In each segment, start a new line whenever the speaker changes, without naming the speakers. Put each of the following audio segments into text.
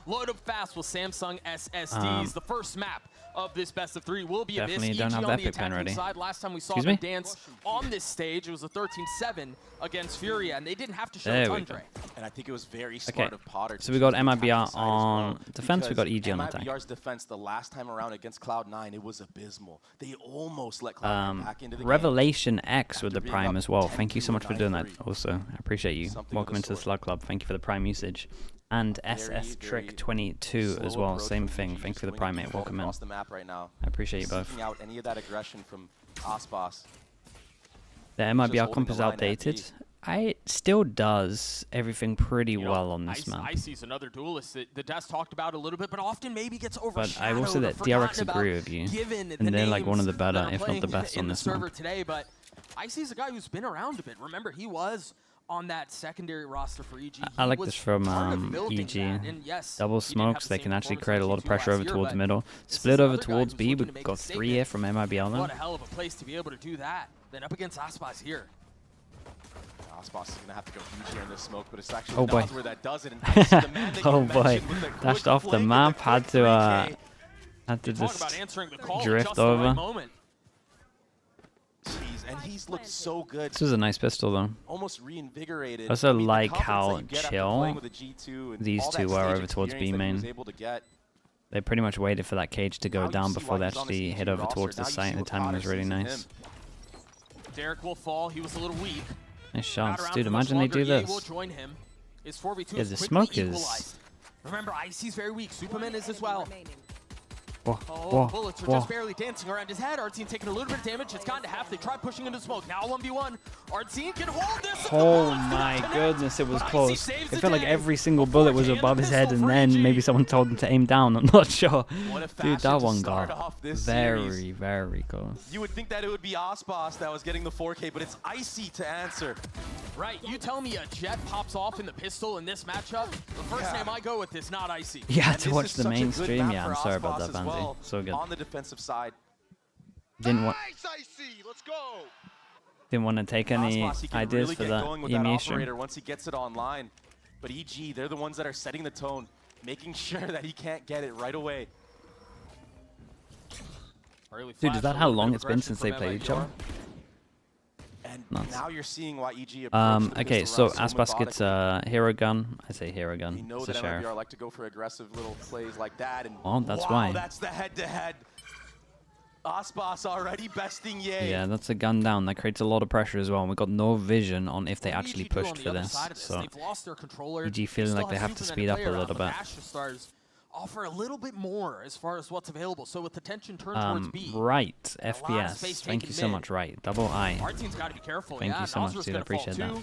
load up fast with Samsung SSDs. The first map of this best of 3 will be a
Definitely
miss.
don't
EG
have
on
the
the
epic pen
attacking
ready.
side. Last time we saw
Excuse
them
me?
dance on this stage, it was a 13-7 against Furia, and they didn't have to show
There we
Tundra.
And I think it was very smart of Potter.
So we got MIBR on defense, we got EG on attack.
MIBR's defense the last time around against Cloud9, it was abysmal. They almost let Cloud9 back into the
Revelation
game.
X with the Prime as well. Thank you so much for doing that. Also, I appreciate you. Welcome into the Slug Club. Thank you for the Prime usage. And SS Trick 22 as well. Same thing. Thank you for the Prime, mate. Welcome in. I appreciate you both.
Out any of that aggression from Aspas.
The MIBR comp is outdated. It still does everything pretty well on this map.
Icy's another duelist that the Des talked about a little bit, but often maybe gets overshadowed.
But I will say that DRX agree with you. And they're like one of the better, if not the best on this map.
Today, but Icy's a guy who's been around a bit. Remember, he was on that secondary roster for EG.
I like this from EG. Double smokes, they can actually create a lot of pressure over towards middle. Split over towards B, we've got 3 here from MIBR though.
What a hell of a place to be able to do that. Then up against Aspas here.
Aspas is going to have to go huge here in this smoke, but it's actually where that does it.
Oh boy, dashed off the map, had to just drift over.
Jeez, and he's looked so good.
This was a nice pistol though.
Almost reinvigorated.
I also like how chill these two were over towards B main. They pretty much waited for that cage to go down before they actually hit over towards the site, and the timing was really nice.
Derek will fall. He was a little weak.
Nice shots. Dude, imagine they do this. Yeah, the smoke is...
Remember, Icy's very weak. Superman is as well.
Whoa,
bullets are just barely dancing around his head. Artsine taking a little bit of damage. It's gone to half. They try pushing into smoke. Now 1v1. Artsine can hold this.
Oh my goodness, it was close. It felt like every single bullet was above his head, and then maybe someone told him to aim down. I'm not sure. Dude, that one got very, very close.
You would think that it would be Aspas that was getting the 4K, but it's Icy to answer.
Right, you tell me a jet pops off in the pistol in this matchup. The first name I go with is not Icy.
Yeah, to watch the main stream. Yeah, I'm sorry about that, Bandy. So good.
On the defensive side.
Didn't want to take any ideas for that animation.
Once he gets it online. But EG, they're the ones that are setting the tone, making sure that he can't get it right away.
Dude, is that how long it's been since they played each other?
And now you're seeing why EG
okay, so Aspas gets a hero gun. I say hero gun.
We know
it's
that
a sheriff.
MIBR like to go for aggressive little plays like that. And
oh, that's
wow,
why.
That's the head-to-head. Aspas already besting Ye.
Yeah, that's a gun down. That creates a lot of pressure as well. And we got no vision on if they actually pushed for this. So EG feeling like they have to speed up a little bit.
Offer a little bit more as far as what's available. So with the tension turned towards B.
Right, FPS. Thank you so much, Right. Double I.
Artsine's got to be careful.
Thank you so much, dude. I appreciate that.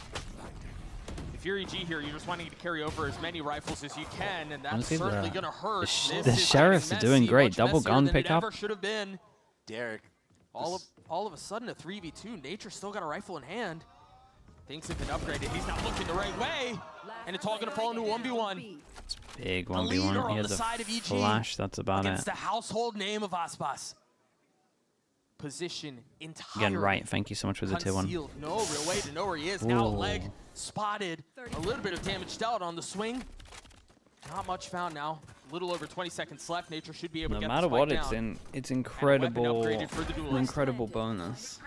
If you're EG here, you're just wanting to carry over as many rifles as you can, and that's certainly going to hurt.
The sheriffs are doing great. Double gun pickup.
Should have been.
Derek.
All of a sudden, a 3v2. Nature still got a rifle in hand. Things have been upgraded. He's not looking the right way, and it's all going to fall into 1v1.
It's big 1v1. He has a flash. That's about it.
It's the household name of Aspas. Position entirely.
Again, Right. Thank you so much for the tier 1.
No real way to know where he is. Now leg spotted. A little bit of damage dealt on the swing. Not much found now. A little over 20 seconds left. Nature should be able to get the spike down.
No matter what, it's incredible bonus.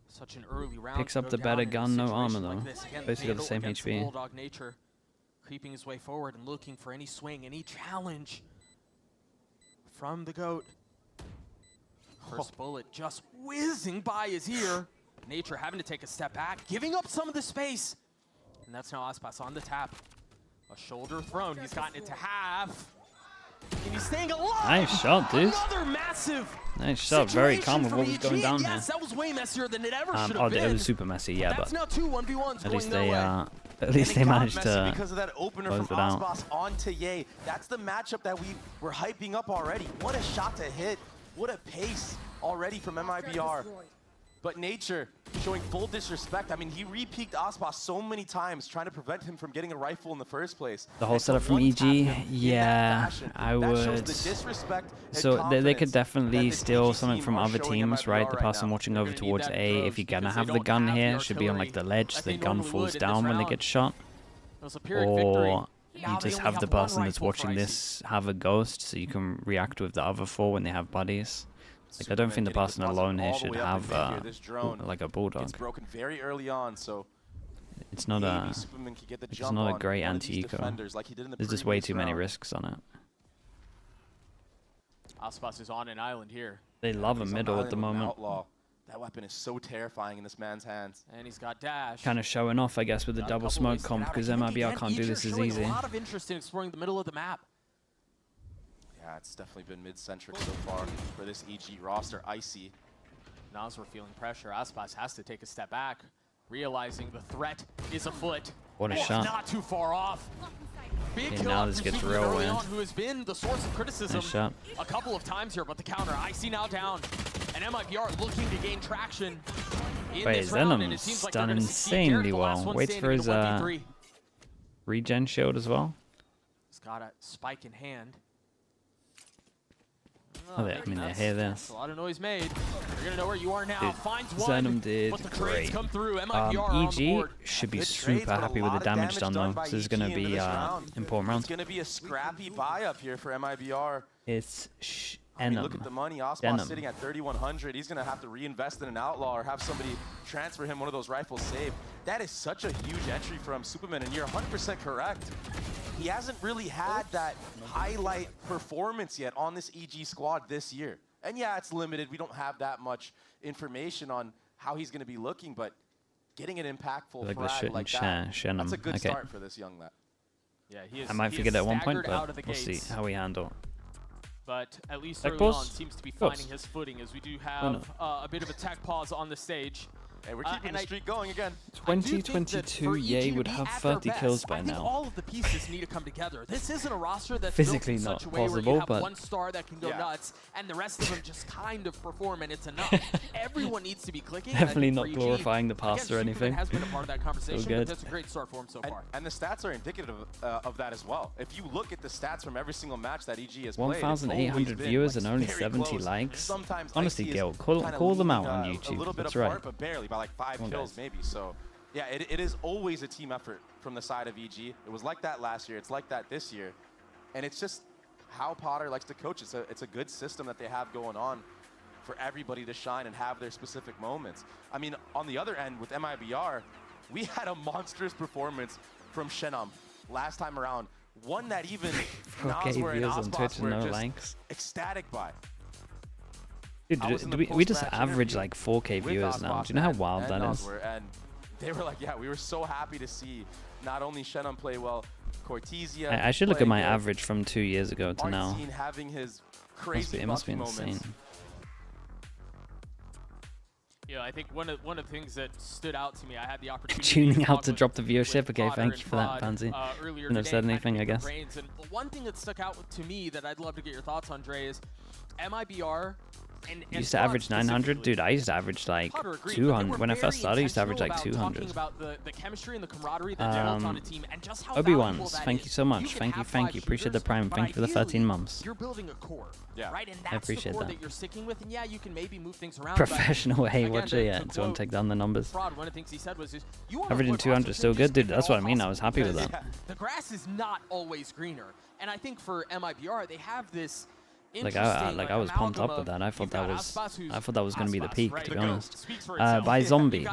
Such an early round.
Picks up the better gun, no armor though. Basically got the same HP.
Bulldog Nature creeping his way forward and looking for any swing, any challenge from the GOAT. First bullet just whizzing by his ear. Nature having to take a step back, giving up some of the space. And that's now Aspas on the tap. A shoulder thrown. He's gotten it to half. And he's staying alive.
Nice shot, dude.
Another massive
nice shot. Very calm with what was going down here.
That was way messier than it ever should have been.
It was super messy, yeah, but
now 2 1v1s
at least they managed to
because of that opener from Aspas onto Ye. That's the matchup that we were hyping up already. What a shot to hit. What a pace already from MIBR. But Nature showing full disrespect. I mean, he re-peaked Aspas so many times trying to prevent him from getting a rifle in the first place.
The whole setup from EG, yeah, I would. So they could definitely steal something from other teams, right? The person watching over towards A, if you're gonna have the gun here, should be on like the ledge so the gun falls down when they get shot. Or
Now
you
they
just
only
have the
one
person that's
rifle for
watching
Icy.
this have a ghost, so you can react with the other 4 when they have buddies. Like, I don't think the
getting
person
deposit
alone here
all the
should
way up in
have
mid here. This drone
like a
gets
bulldog.
broken very early on, so
It's not
maybe
a
Superman could get the
it's
jump
not a
on
great
one of these
anti-eco.
defenders like he did in the
There's just way
previous
too many
round.
risks on it.
Aspas is on an island here.
They love a
He's on
middle at
island
the
with an
moment.
outlaw. That weapon is so terrifying in this man's hands.
And he's got dash.
Kind of showing off, I guess, with the
Got a
double
couple ways
smoke
to
comp,
get out.
because
I think,
MIBR
again,
can't do
Mibr
this as
showing
easy.
A lot of interest in exploring the middle of the map.
Yeah, it's definitely been mid-centric so far for this EG roster. Icy.
Nas we're feeling pressure. Aspas has to take a step back, realizing the threat is afoot.
What a
Oh,
shot.
Not too far off. Big
Okay,
kill
now
out
this
from
gets
Superman
real
early
weird.
on, who has been the source of criticism
Nice shot.
a couple of times here, but the counter. Icy now down. And MIBR looking to gain traction in
Wait,
this round, and it
Venom's
seems like they're
done
gonna succeed.
insanely
Derek, the last
well.
one
Waits
standing
for
in
his
a 1v3.
regen shield as well.
He's got a spike in hand.
Oh, I mean, they hear
That's
this.
a lot of noise made. You're gonna know where you are now.
Dude,
Finds one.
Venom did
but the trades
great.
come through. MIBR on the
EG
board.
should be
Good
super
trades, but a
happy with the
lot of
damage done though.
by
This is
EG
going to
into
be
this
an
round.
important round.
It's going to be a scrappy buy-up here for MIBR.
It's
I mean, look at the money. Osmos
Denim.
sitting at 3,100. He's going to have to reinvest in an outlaw or have somebody transfer him one of those rifles saved. That is such a huge entry from Superman, and you're 100% correct. He hasn't really had that highlight performance yet on this EG squad this year. And yeah, it's limited. We don't have that much information on how he's going to be looking, but getting an impactful
Like the
frag
shit
like
in
that,
Shannon.
that's a good
Okay.
start for this young lad.
Yeah, he is.
I might
he
forget
is
at one point,
staggered out of
but
the
we'll see
gates.
how we handle.
But at least
Tech
early on,
pause?
seems to be
Of course.
finding his footing as we do
Why
have a bit of a tech pause on the stage.
Hey, we're keeping
and
the streak going again.
I do think that
2022,
for
Ye
EG to
would
be
have
at their
30 kills
best,
by
I think
now.
all of the pieces need to come together. This isn't a roster that's
Physically
built in
not
such a way where
possible,
you have
but-
one star that can go
Yeah.
nuts, and the rest of them just kind of perform, and it's enough. Everyone needs to be clicking.
Definitely
and I
not
think for EG,
glorifying the
again,
past or
Superman
anything.
has been a part of that conversation,
good.
but that's a great start for him so far.
And the stats are indicative of that as well. If you look at the stats from every single match that EG has played, it's always
1,800
been,
viewers
like,
and only
very
70
close.
likes.
Sometimes
Honestly,
Icy is
Gil,
kinda
call them out
leaning,
on
a
YouTube.
little bit
That's
apart,
right.
but barely, by like 5
Come on,
kills
guys.
maybe. So, yeah, it is always a team effort from the side of EG. It was like that last year. It's like that this year. And it's just how Potter likes to coach. It's a good system that they have going on for everybody to shine and have their specific moments. I mean, on the other end, with MIBR, we had a monstrous performance from Shenam last time around. One that even Nas
4K
were and
views on
Osmos
Twitch and
were
no
just
likes.
ecstatic by.
Dude,
I was in the
we just
post-match
average
interview
like 4K
with
viewers now.
Osmos
Do you know how
and-
wild
and
that
Nas
is?
were, and they were like, yeah, we were so happy to see not only Shenam play well, Cortesia.
I should look at
playing
my
well,
average from 2 years ago to now.
Artine having his crazy
It must be
Bucky
insane.
moments.
Yeah, I think one of the things that stood out to me, I had the opportunity
Tuning
talk
out to
with-
drop the
with
viewership. Okay,
Potter
thank
and
you for that,
Prod,
Pansy.
Earlier
Couldn't have
today,
said
kind of
anything, I
pick their
guess.
brains. And one thing that stuck out to me that I'd love to get your thoughts on, Dre, is MIBR and
Used to
Prod
average 900.
specifically.
Dude, I used to average like
Potter agreed, but they
200.
were
When I first
very
started, I used to average like
intentional about
200.
talking about the chemistry and the camaraderie that developed on a team, and just how
Obi-Wan's,
valuable that
thank
is.
you so much.
can
Thank you,
have
thank
5
you. Appreciate the
shooters,
prime.
but
Thank you for the 13
ideally,
months.
You're building a core,
Yeah.
right? And that's
appreciate
the core
that.
that you're sticking with, and yeah, you can maybe move things around.
Professional hey
again,
watcher,
to
yeah. So
quote
want to take down the numbers.
Prod, one of the things he said was, you want
Averaging 200 still good, dude. That's what I mean. I was happy with that.
Yeah.
The grass is not always greener, and I think for MIBR, they have this.
Like I was pumped up with that. I thought that was going to be the peak, to be honest. By Zombie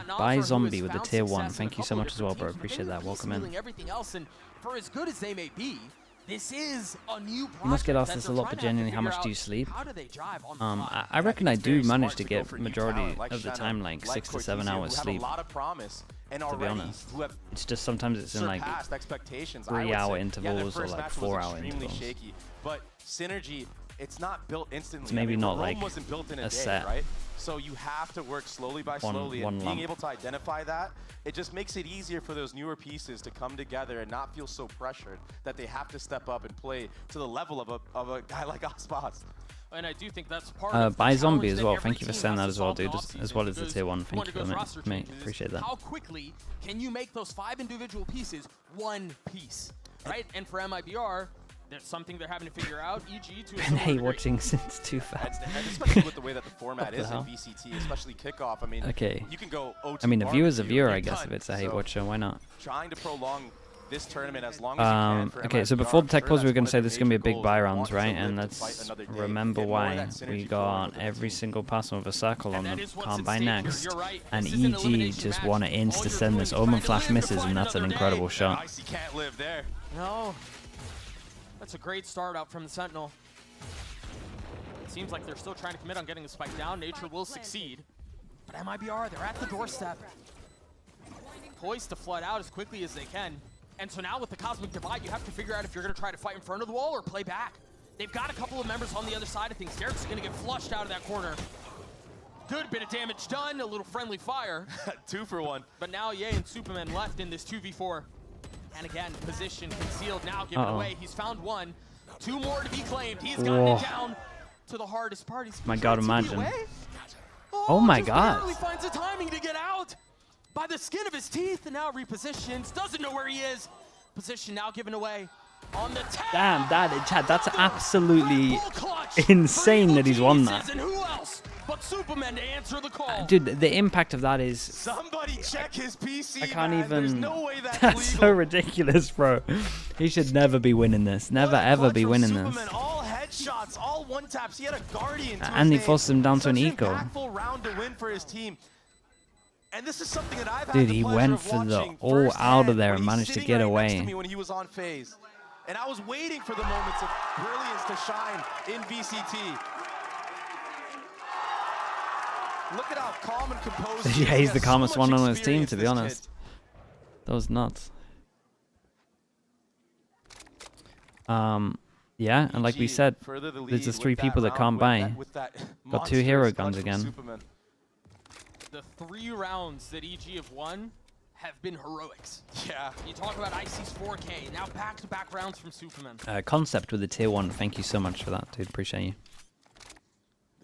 with the tier 1. Thank you so much as well, bro. Appreciate that. Welcome in.
Everything else, and for as good as they may be, this is a new
You must get asked
project
this
that
a lot,
they're
but
trying to
genuinely, how
figure
much do you
out
sleep?
how do they drive on the fly.
I reckon I
It's
do
very
manage
smart
to
go
get
for new
majority
talent like
of the
Shannon,
time like
like
6 to 7
Cortesia,
hours
who have
sleep.
a lot of promise and
To be
already
honest.
who have
It's just sometimes it's in like
surpassed expectations.
3
I would
hour
say.
intervals or
first
like
match was
4 hour
extremely
intervals.
shaky, but Synergy, it's not built instantly.
It's maybe not
Rome
like
wasn't built in a
a
day,
set.
right? So you have to work slowly by slowly,
one
and being
lump.
able to identify that, it just makes it easier for those newer pieces to come together and not feel so pressured that they have to step up and play to the level of a guy like Ospas.
And I do think that's part of the
By Zombie
challenge
as
that
well.
every
Thank you for
team
saying
has
that
to
as well,
solve in
dude. As
offseason,
well as the
because
tier 1.
one
Thank
of
you
those
for
roster
that, mate.
changes is
Appreciate that.
How quickly can you make those 5 individual pieces one piece, right? And for MIBR, there's something they're having to figure out. EG to a
Been
similar
hey
degree.
watching since too
And,
fast.
and especially with the way that the format
the
is in
hell?
VCT, especially kickoff. I mean,
Okay.
you can go 0-2
I mean, a viewer's a
barbecue
viewer,
and
I
you're
guess,
done.
if it's a hey
So
watcher. Why not?
trying to prolong this tournament as long as you can for
okay, so
MIBR.
before the
I'm
tech
sure
pause, we were
that's
going
one
to say
of
this is
their
going to be a
major
big buy
goals,
rounds,
want to
right?
live
And
to
let's
fight another day,
remember
get more of
why
that synergy
we
flowing
got
within the
every
team.
single person with a circle on
And that
them.
is what's
Can't
at
buy
stake here.
next.
You're right.
And
This is an
EG
elimination
just
match.
want to
All you're
insta-send
doing
this
is trying
Omen
to
Flash
live to
misses,
fight
and that's an
another
incredible
day.
shot.
Icy can't live there.
No. That's a great start out from the Sentinel. It seems like they're still trying to commit on getting the spike down. Nature will succeed. But MIBR, they're at the doorstep. Poised to flood out as quickly as they can. And so now with the Cosmic Divide, you have to figure out if you're going to try to fight in front of the wall or play back. They've got a couple of members on the other side of things. Derek's going to get flushed out of that corner. Good bit of damage done, a little friendly fire.
2 for 1.
But now Ye and Superman left in this 2v4. And again, position concealed, now given away. He's found one. 2 more to be claimed. He's gotten it down to the hardest part. He's
My God, imagine.
Oh
my
just
God.
barely finds the timing to get out by the skin of his teeth, and now repositions. Doesn't know where he is. Position now given away on the tap.
Damn, that's absolutely
Red Bull clutch
insane
for
that he's
Evil
won
Geniuses,
that.
And who else but Superman to answer the call?
Dude, the impact of that is...
Somebody check his PC,
I can't
man.
even...
There's no way that's
That's
legal.
so ridiculous, bro. He should never be winning this. Never,
What a
ever
clutch
be
from
winning
Superman.
this.
All headshots, all one-taps. He had a Guardian to his
And he
name.
forced him down to an
Such
eco.
impactful round to win for his team. And this is something that I've
Dude,
had the
he
pleasure
went
of
for the
watching
all out of
firsthand
there
when
and
he's
managed to
sitting
get
right next to
away.
me when he was on phase. And I was waiting for the moments of brilliance to shine in VCT. Look at how calm and composed he is.
Yeah,
He
he's the
has so
calmest
much
one on his team,
experience,
to be
this
honest.
kid.
That was nuts. Yeah, and like we said,
Further the
there's
lead
just
with
3
that
people that
round,
can't
with
buy.
that
Got 2 hero
monstrous
guns
clutch from
again.
Superman.
The 3 rounds that EG have won have been heroics.
Yeah.
You talk about Icy's 4K, now back-to-back rounds from Superman.
Concept with the tier 1. Thank you so much for that, dude. Appreciate you.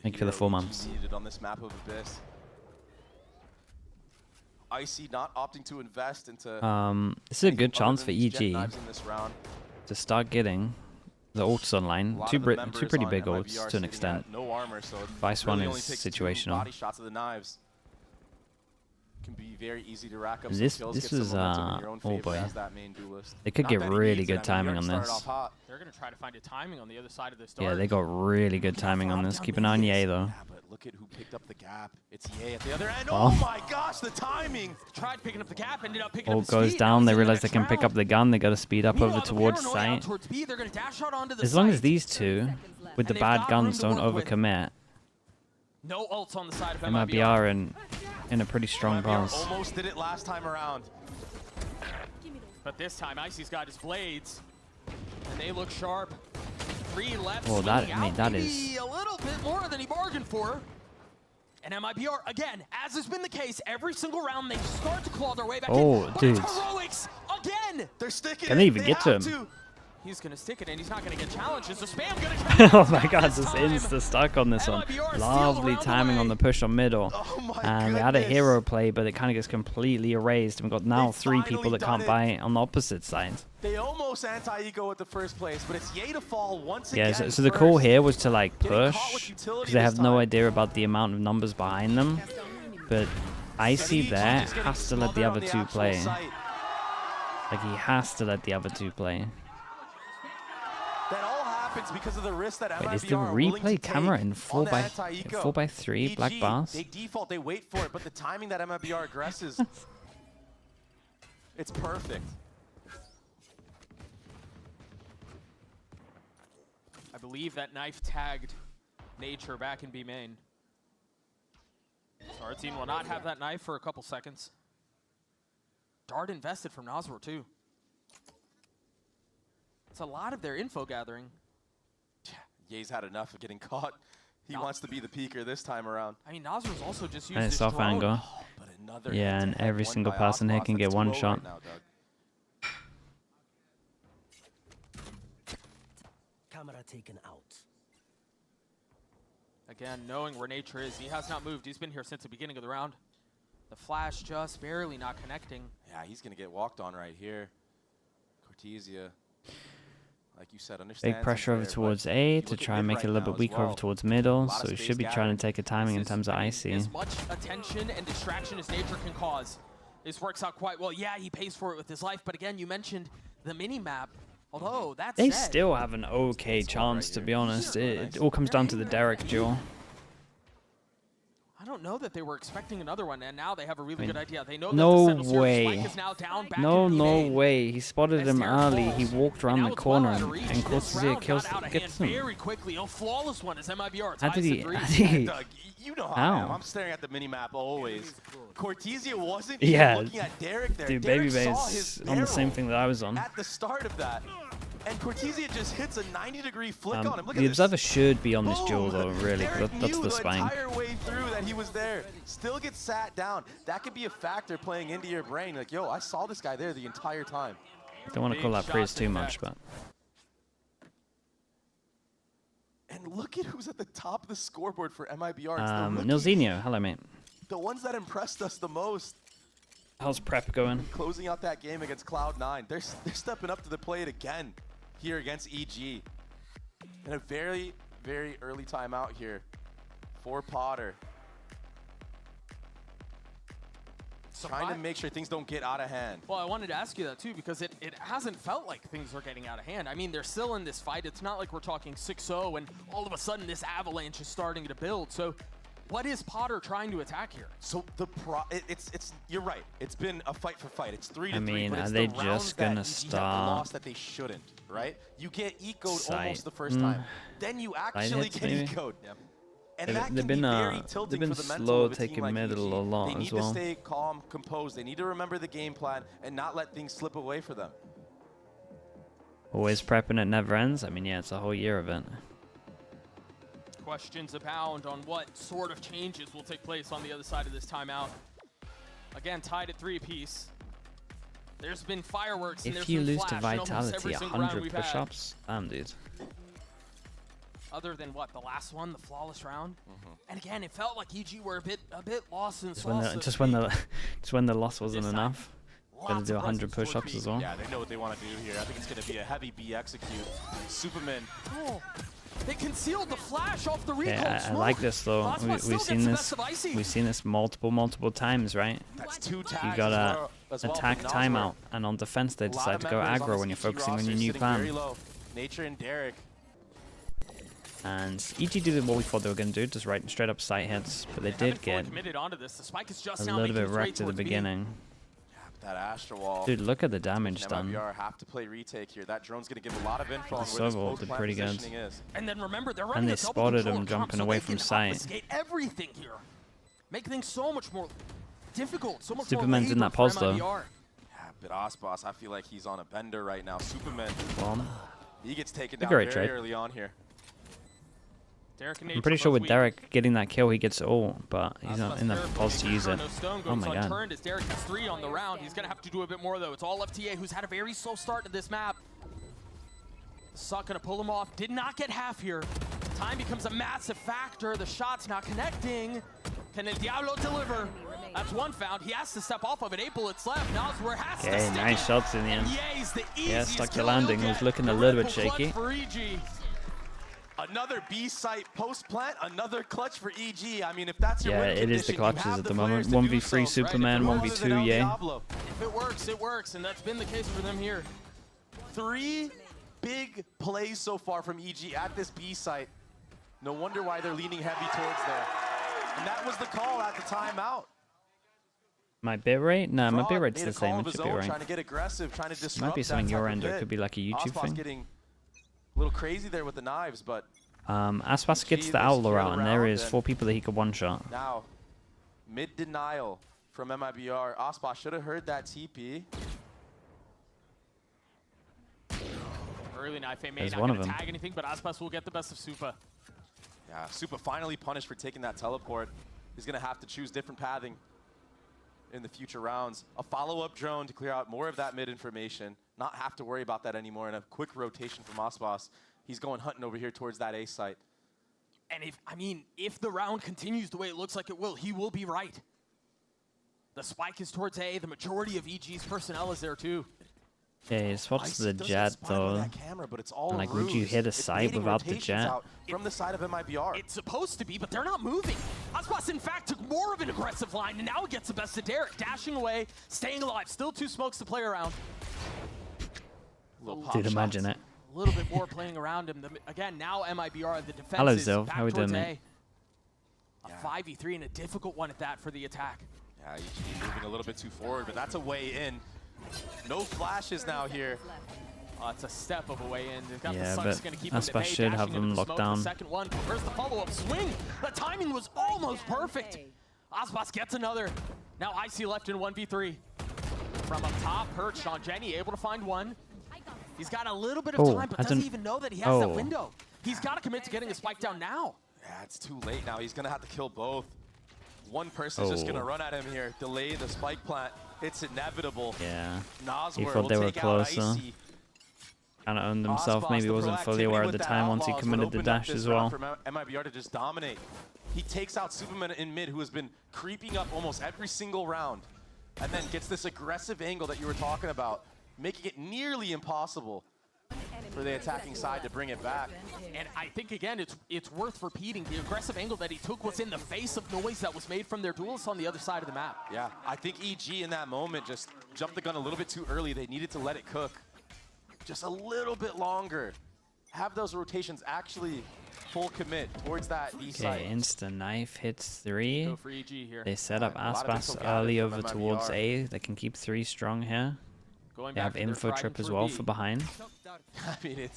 Thank you for the 4 months.
Needed on this map of Abyss. Icy not opting to invest into.
This is a good
anything other
chance
than
for
these jet
EG
knives in this round.
to start getting the ults online.
A lot
Two
of the members
pretty
on
big
MIBR
ults to an
sitting
extent.
at no armor, so it
Vice
really
one
only
is
takes 2
situational.
body shots of the knives. Can be very easy to rack up some
This-
kills,
this
get
was,
some momentum in your own
oh
favor
boy.
as that main duelist.
They could
Not
get
that he
really
needs
good
it.
timing on
MIBR
this.
started off hot.
They're going to try to find a timing on the other side of this
Yeah,
dart.
they got really good timing on this. Keep an eye on Ye, though.
Yeah, but look at who picked up the gap. It's Ye at the other end.
Oh.
Oh my gosh, the timing!
Tried picking up the gap, ended up picking
Ult
up the
goes
speed.
down.
Now
They
he's in the
realize they
next
can pick up
round.
the gun. They got to speed up over
Meanwhile, the
towards
paranoia out
site.
towards B, they're going to dash out onto the
As long as
site.
these two, with the
they've
bad
got
guns,
room to
don't
work with.
overcommit,
No ults on the side of
MIBR are in a pretty strong
MIBR
pass.
almost did it last time around.
But this time, Icy's got his blades, and they look sharp. 3 left.
Oh, that-
swinging
mate,
out,
that
maybe
is-
a little bit more than he bargained for. And MIBR, again, as has been the case, every single round they start to claw their way back
Oh,
in. But
dude.
it's heroics again.
They're sticking
Can
it.
they even get to
have
him?
He's going to stick it, and he's not going to get challenged. Is the spam going to catch
Oh
him?
my
Not
god,
this
just
time.
insta stuck on this one.
MIBR steal
Lovely
around the
timing on
way.
the push on middle.
Oh my
And we had a
goodness.
hero play, but it kind of gets completely erased. And we've got now
They've
3 people
finally
that can't
done
buy on the opposite side.
They almost anti-eco at the first place, but it's Ye to fall once
Yeah,
again.
so the call
first.
here was to like
Getting
push,
caught with utility
because they
this
have no
time.
idea about the amount of numbers behind them. But Icy
EG
there
just getting
has to let the
smothered
other
on the
2
actual
play.
site.
Like he has to let the other 2 play.
That all happens because of the risk that
Wait,
MIBR
is the
are willing to
replay camera
take
in
on
4
the
by
anti-eco.
4x3 black
EG,
bars?
They default, they wait for it, but the timing that MIBR aggresses, it's perfect.
I believe that knife tagged Nature back in B main. So our team will not have that knife for a couple seconds. Dart invested from Nazrul too. It's a lot of their info gathering.
Ye's had enough of getting caught. He wants to be the peaker this time around.
I mean, Nazrul's also just used
And
his
it's off
drone.
angle.
But another
Yeah, and
head-to-head
every
won
single
by
person here
Osmoss.
can
That's
get 1
2-0
shot.
right now, Doug.
Camera taken out.
Again, knowing where Nature is, he has not moved. He's been here since the beginning of the round. The flash just barely not connecting.
Yeah, he's going to get walked on right here. Cortesia, like you said, understands.
Big pressure over
there, but
towards
if
A
you
to
look at
try and
mid
make it a
right
little
now
bit
as
weaker over
well,
towards middle.
lot of
So we
space
should be trying
gathering.
to take a timing in
This is,
terms of
I mean,
Icy.
as much attention and distraction as Nature can cause. This works out quite well. Yeah, he pays for it with his life, but again, you mentioned the mini-map. Although, that's
They still have an okay chance, to be honest. It all comes down to the Derek duel.
I don't know that they were expecting another one, and now they have a really good idea. They know
No
that the Sentinel's
way.
Spike is now down back
No,
in
no
B-main.
way. He spotted him early. He walked around the corner and Cortezia gets him.
Very quickly, a flawless one as MIBR
How did
ties
he?
the three.
Doug, you know how
How?
I am. I'm staring at the mini-map always. Cortezia wasn't
Yeah.
even looking at Derek there.
Dude,
Derek
Baby
saw
Bay's
his
on the same
barrel
thing that I was on.
at the start of that. And Cortezia just hits a 90-degree flick on him. Look
The
at
Observer
this.
should be on this duel,
Boom!
though, really.
Derek
That's
knew
the spine.
entire way through that he was there. Still gets sat down. That could be a factor playing into your brain. Like, yo, I saw this guy there the entire time.
Don't want to call that praise too much, but
And look at who's at the top of the scoreboard for MIBR. It's the rookies,
Nilzinho, hello mate.
the ones that impressed us the most.
How's prep going?
Closing out that game against Cloud9. They're stepping up to the plate again here against EG. And a very, very early timeout here for Potter. Trying to make sure things don't get out of hand.
Well, I wanted to ask you that too, because it hasn't felt like things are getting out of hand. I mean, they're still in this fight. It's not like we're talking 6-0 and all of a sudden this avalanche is starting to build. So what is Potter trying to attack here?
So the you're right. It's been a fight for fight. It's 3-3.
I mean,
but it's
are they
the rounds
just
that
gonna
EG have
start
lost that they shouldn't, right? You get eco'd
Sight.
almost the first time. Then you actually
hits,
get
maybe?
eco'd. And
They've-
that
they've
can
been,
be very
they've
tilting
been
for the mental
slow
of a team
taking
like
middle
EG.
a lot
They need
as well.
to stay calm, composed. They need to remember the game plan and not let things slip away for them.
Always prepping, it never ends. I mean, yeah, it's a whole year of it.
Questions abound on what sort of changes will take place on the other side of this timeout. Again, tied at 3 apiece. There's been fireworks and
If
there's
you
been
lose to
flash in almost
Vitality,
every single round
100
we've had.
push-ups? Damn, dude.
Other than what, the last one, the flawless round? And again, it felt like EG were a bit lost in
Just
sauce.
when
so
the,
to
just when
speak.
the just when the loss wasn't
This time,
enough. Gotta
Lots
do
of
100
presence towards
push-ups
B.
as well.
Yeah, they know what they want to do here. I think it's going to be a heavy B execute. Superman.
Oh, they concealed the flash off the recall
Yeah, I
smoke.
like this though.
Osmo still
We've
gets
seen
the
this.
best of Icy.
We've seen this multiple times, right?
That's 2 tags.
You gotta
as well
attack
from
timeout,
Nosworth.
and on defense they
A lot
decide
of
to go
members on
aggro
this
when you're
EG
focusing on
roster
your new
sitting very
plan.
low. Nature and Derek.
And EG did what we thought they were gonna do, just right straight up sight hits, but they
Haven't
did
fully
get
committed onto this. The spike is just
a
now
little
making
bit
its way
wrecked at the
towards B.
beginning.
That Astra wall.
Dude, look at the damage done.
MIBR have to play retake here. That drone's going to give a lot of info on
The
where this
servo
post
did
plant
pretty good.
positioning is.
And then remember, they're running
they
a double
spotted
control
him
of
jumping
comp, so
away
they
from
can
sight.
obfuscate everything here. Make things so much more difficult, so much
Superman's
more
in
labor
that pause,
for
though.
MIBR.
Yeah, but Osboss, I feel like he's on a bender right now. Superman,
Bomb.
he gets taken
A
down
great
very
trade.
early on here.
Derek and
I'm
Nature
pretty sure
both
with
weak.
Derek getting that kill, he gets it all, but he's not
Osmo's
in the
careful,
pause to
making
use
sure
it.
no stone
Oh
goes
my god.
unturned as Derek has 3 on the round. He's going to have to do a bit more, though. It's all FTA, who's had a very slow start to this map. Suck going to pull him off. Did not get half here. Time becomes a massive factor. The shot's not connecting. Can El Diablo deliver? That's one found. He has to step off of it. 8 bullets left. Nosworth has to
Okay,
stick
nice
it.
shots in the end.
And Ye's the
Yeah,
easiest
stuck the
kill
landing.
he'll
Was
get.
looking a
The
little bit
rifle clutch
shaky.
for EG.
Another B site post plant, another clutch for EG. I mean, if that's your
Yeah,
win
it is the
condition, you
clutches
have
at
the
the
players
moment.
to do
1v3
so,
Superman,
right?
1v2
Other than El
Ye.
Diablo.
If it works, and that's been the case for them here.
3 big plays so far from EG at this B site. No wonder why they're leaning heavy towards there. And that was the call at the timeout.
My bitrate? No, my
Fraud
bitrate's
made
the
a call
same.
of
It
his
should be
own,
right.
trying to get aggressive, trying to disrupt
Might be
that
something your
type of
end, or it
hit.
could be like a YouTube
Osboss
thing.
getting a little crazy there with the knives, but
Aspas gets
EG,
the
they
Outlaw
secure
out,
the
and there
round,
is
and
4 people that he could one-shot.
now mid-denial from MIBR. Osboss should have heard that TP.
Early knife may
There's
not
one
going
of
to
them.
tag anything, but Aspas will get the best of Supa.
Yeah, Supa finally punished for taking that teleport. He's going to have to choose different pathing in the future rounds. A follow-up drone to clear out more of that mid information. Not have to worry about that anymore. And a quick rotation from Osboss. He's going hunting over here towards that A site.
And if the round continues the way it looks like it will, he will be right. The spike is towards A. The majority of EG's personnel is there too.
Yeah, he spots
Icy
the
doesn't
jet
spot him on
though.
that camera, but it's all
And,
a
like, would you
ruse.
hit a
It's
site
baiting
without the
rotations
jet?
out from the side of MIBR.
It's supposed to be, but they're not moving. Aspas, in fact, took more of an aggressive line, and now it gets the best of Derek. Dashing away, staying alive. Still 2 smokes to play around.
Little pop
Dude,
shots.
imagine it.
A little bit more playing around him. Again, now MIBR, the defense
Hello,
is
Zil.
back
How we doing,
towards
mate?
A 5v3 and a difficult one at that for the attack.
Yeah, EG moving a little bit too forward, but that's a way in. No flashes now here.
It's a step of a way in. They've got
Yeah,
the
but
Suns going to keep him at
Aspas
bay,
should have
dashing into
them
the
locked
smoke.
down.
The second one. Where's the follow-up swing? The timing was almost perfect. Aspas gets another. Now Icy left in 1v3. From up top, perched on Jenny, able to find one. He's got a little bit of time, but doesn't even know that he has that window. He's got to commit to getting a spike down now.
Yeah, it's too late now. He's going to have to kill both. One person's just going to run at him here, delay the spike plant. It's inevitable.
Yeah.
Noswar
He
will
thought they were
take out
closer.
Icy.
Kind of owned himself.
Aspas,
Maybe
the
wasn't fully aware
proactivity
at the
with
time
that
once he
Outlaws
committed
would
the
open up
dash
this
as
round
well.
For MIBR to just dominate. He takes out Superman in mid, who has been creeping up almost every single round, and then gets this aggressive angle that you were talking about, making it nearly impossible for the attacking side to bring it back.
And I think, again, it's worth repeating. The aggressive angle that he took was in the face of noise that was made from their duelists on the other side of the map.
Yeah, I think EG in that moment just jumped the gun a little bit too early. They needed to let it cook just a little bit longer. Have those rotations actually full commit towards that B side.
Okay, instant knife hits 3.
Go for EG here.
They set up
A lot of
Aspas
info gathered
early
from
over
MIBR.
towards A. They can keep 3 strong here.
Going
They
back
have
to their
info
tried
trip
and
as
true
well
B.
for behind.
I mean, it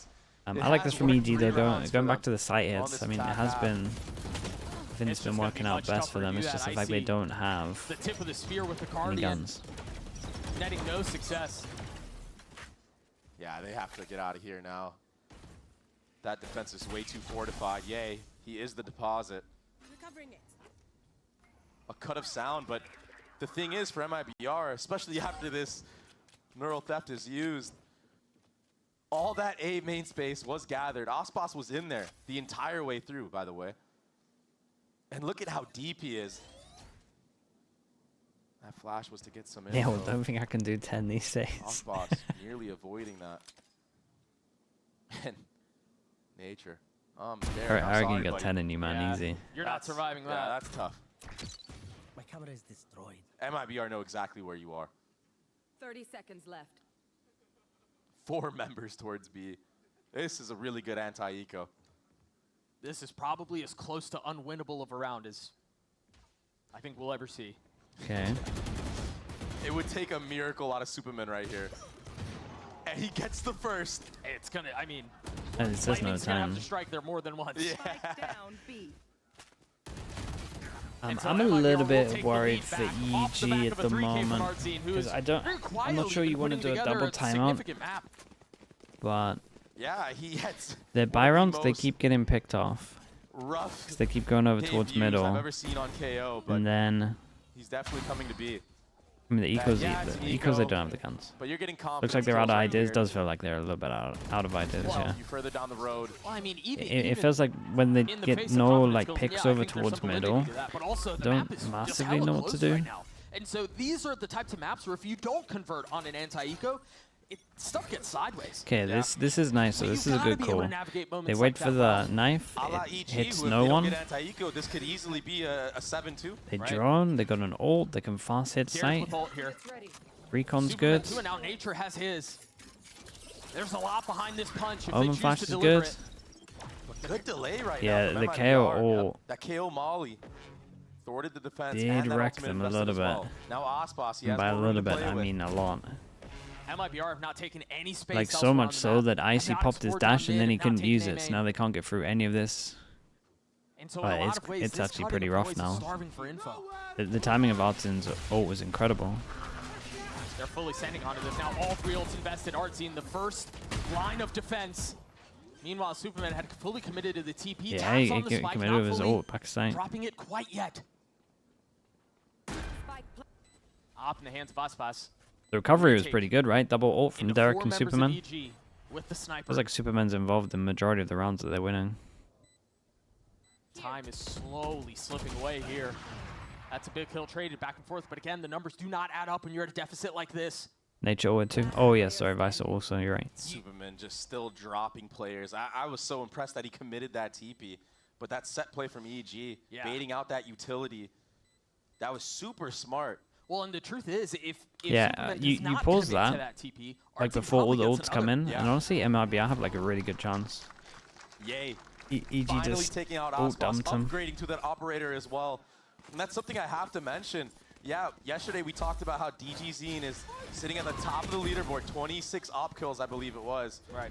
I like
has
this from
worked
EG though.
3 rounds
Going
for
back
them
to the site
on
hits.
this
I mean, it
attack
has
half.
been. I think it's been
just gonna
working
be
out
much
best for
tougher to
them.
do
It's
that.
just the
I
fact they
see
don't have
the tip of the spear with the
any
Guardian,
guns.
netting no success.
Yeah, they have to get out of here now. That defense is way too fortified. Yay, he is the deposit.
Recovering it.
A cut of sound, but the thing is for MIBR, especially after this neural theft is used, all that A main space was gathered. Aspas was in there the entire way through, by the way. And look at how deep he is. That flash was to get some info.
Yeah, well, don't think I can do 10 these days.
Aspas nearly avoiding that. And nature.
Alright, I reckon you got 10 in you, man.
Yeah,
Easy.
You're not surviving that.
Yeah, that's tough.
My camera is destroyed.
MIBR know exactly where you are.
30 seconds left.
4 members towards B. This is a really good anti-eco.
This is probably as close to unwinnable of a round as I think we'll ever see.
Okay.
It would take a miracle out of Superman right here. And he gets the first.
It's gonna, I mean,
And it says no
Lightning's gonna have
time.
to strike there more than once.
Yeah.
Spike down B.
And so
I'm a
MIBR
little
will
bit
take the
worried
lead
for
back off the back
EG
of
at
a
the
3K from
moment.
Artsine, who
Because
is
I don't,
very
I'm not
quietly
sure you
been
want to
putting
do a
together
double timeout,
significant map.
but
Yeah, he hits
their buy rounds, they keep getting picked off.
rough
Because they keep going over towards
debuts
middle.
I've ever seen on KO, but
And then,
he's definitely coming to B.
I mean, the ecos,
yeah, it's an
the
eco,
ecos, they don't have the guns.
But you're getting confidence.
Looks like they're out of
kills right
ideas.
here.
Does feel like they're a little bit out of ideas,
Well,
yeah.
you further down the road.
Well, I mean, even,
It feels like when they
in the
get
face of
no
confidence
like
kills,
picks
yeah, I
over
think there's
towards
some validity
middle,
to that, but also the
don't
map is just
massively
hella
know what to
close
do.
right now. And so these are the types of maps where if you don't convert on an anti-eco, stuff gets sideways.
Okay, this is nice. So
But
this
you
is a
gotta
good
be able
call.
to navigate
They
moments
wait
like
for
that
the knife.
A la
It
EG,
hits
who if
no
they don't
one.
get anti-eco, this could easily be a 7-2.
They
right?
drone. They got an ult. They can fast hit
Derek
sight.
with ult here.
It's ready.
Recon's
Superman
good.
too, and now Nature has his. There's a lot behind this punch if
Omen
they choose
flash
to
is
deliver
good.
it.
Good delay right
Yeah,
now.
the
from
KO
MIBR.
ult
That KO Molly thwarted the defense.
did
and that
wreck
ultimate
them a
invested
little
as well.
bit.
Now Aspas, he
And
has
by a
more room
little
to
bit,
play
I
with.
mean a lot.
MIBR have not taken any space.
Like so
elsewhere
much
on the
so
map.
that
Have
Icy
not
popped his
explored down
dash and
mid,
then he
have not
couldn't
taken
use
A
it. So
main.
now they can't get through any of this.
And so
But
in a lot
it's-
of ways,
it's
this
actually
cutting
pretty
of
rough
voice is
now.
starving for info.
The timing of Artsin's ult was incredible.
They're fully sending onto this now. All 3 ults invested. Artsine, the first line of defense. Meanwhile, Superman had fully committed to the TP.
Yeah,
Taps
he
on the spike,
committed
not
with his
fully
ult. Back sight.
dropping it quite yet.
Spike
Up in the hands of Aspas.
The recovery was
Retake.
pretty good, right? Double ult from
Into
Derek
4
and
members of
Superman.
EG with the sniper.
Feels like Superman's involved in the majority of the rounds that they're winning.
Time is slowly slipping away here. That's a big kill traded back and forth, but again, the numbers do not add up when you're at a deficit like this.
Nature or two. Oh yeah, sorry, Vice also. You're right.
Superman just still dropping players. I was so impressed that he committed that TP. But that set play from EG, baiting out that utility, that was super smart.
Well, and the truth is, if
Yeah,
Superman
you
does not
pause
commit to
that,
TP, our
like
team
before all
probably
the
gets
ults come
another-
in, and honestly, MIBR have like a really good chance.
Yay.
EG
Finally
just
taking out
ult
Ospas,
dumped him.
upgrading to that operator as well. And that's something I have to mention. Yeah, yesterday we talked about how DGZine is sitting at the top of the leaderboard, 26 op kills, I believe it was.
Right.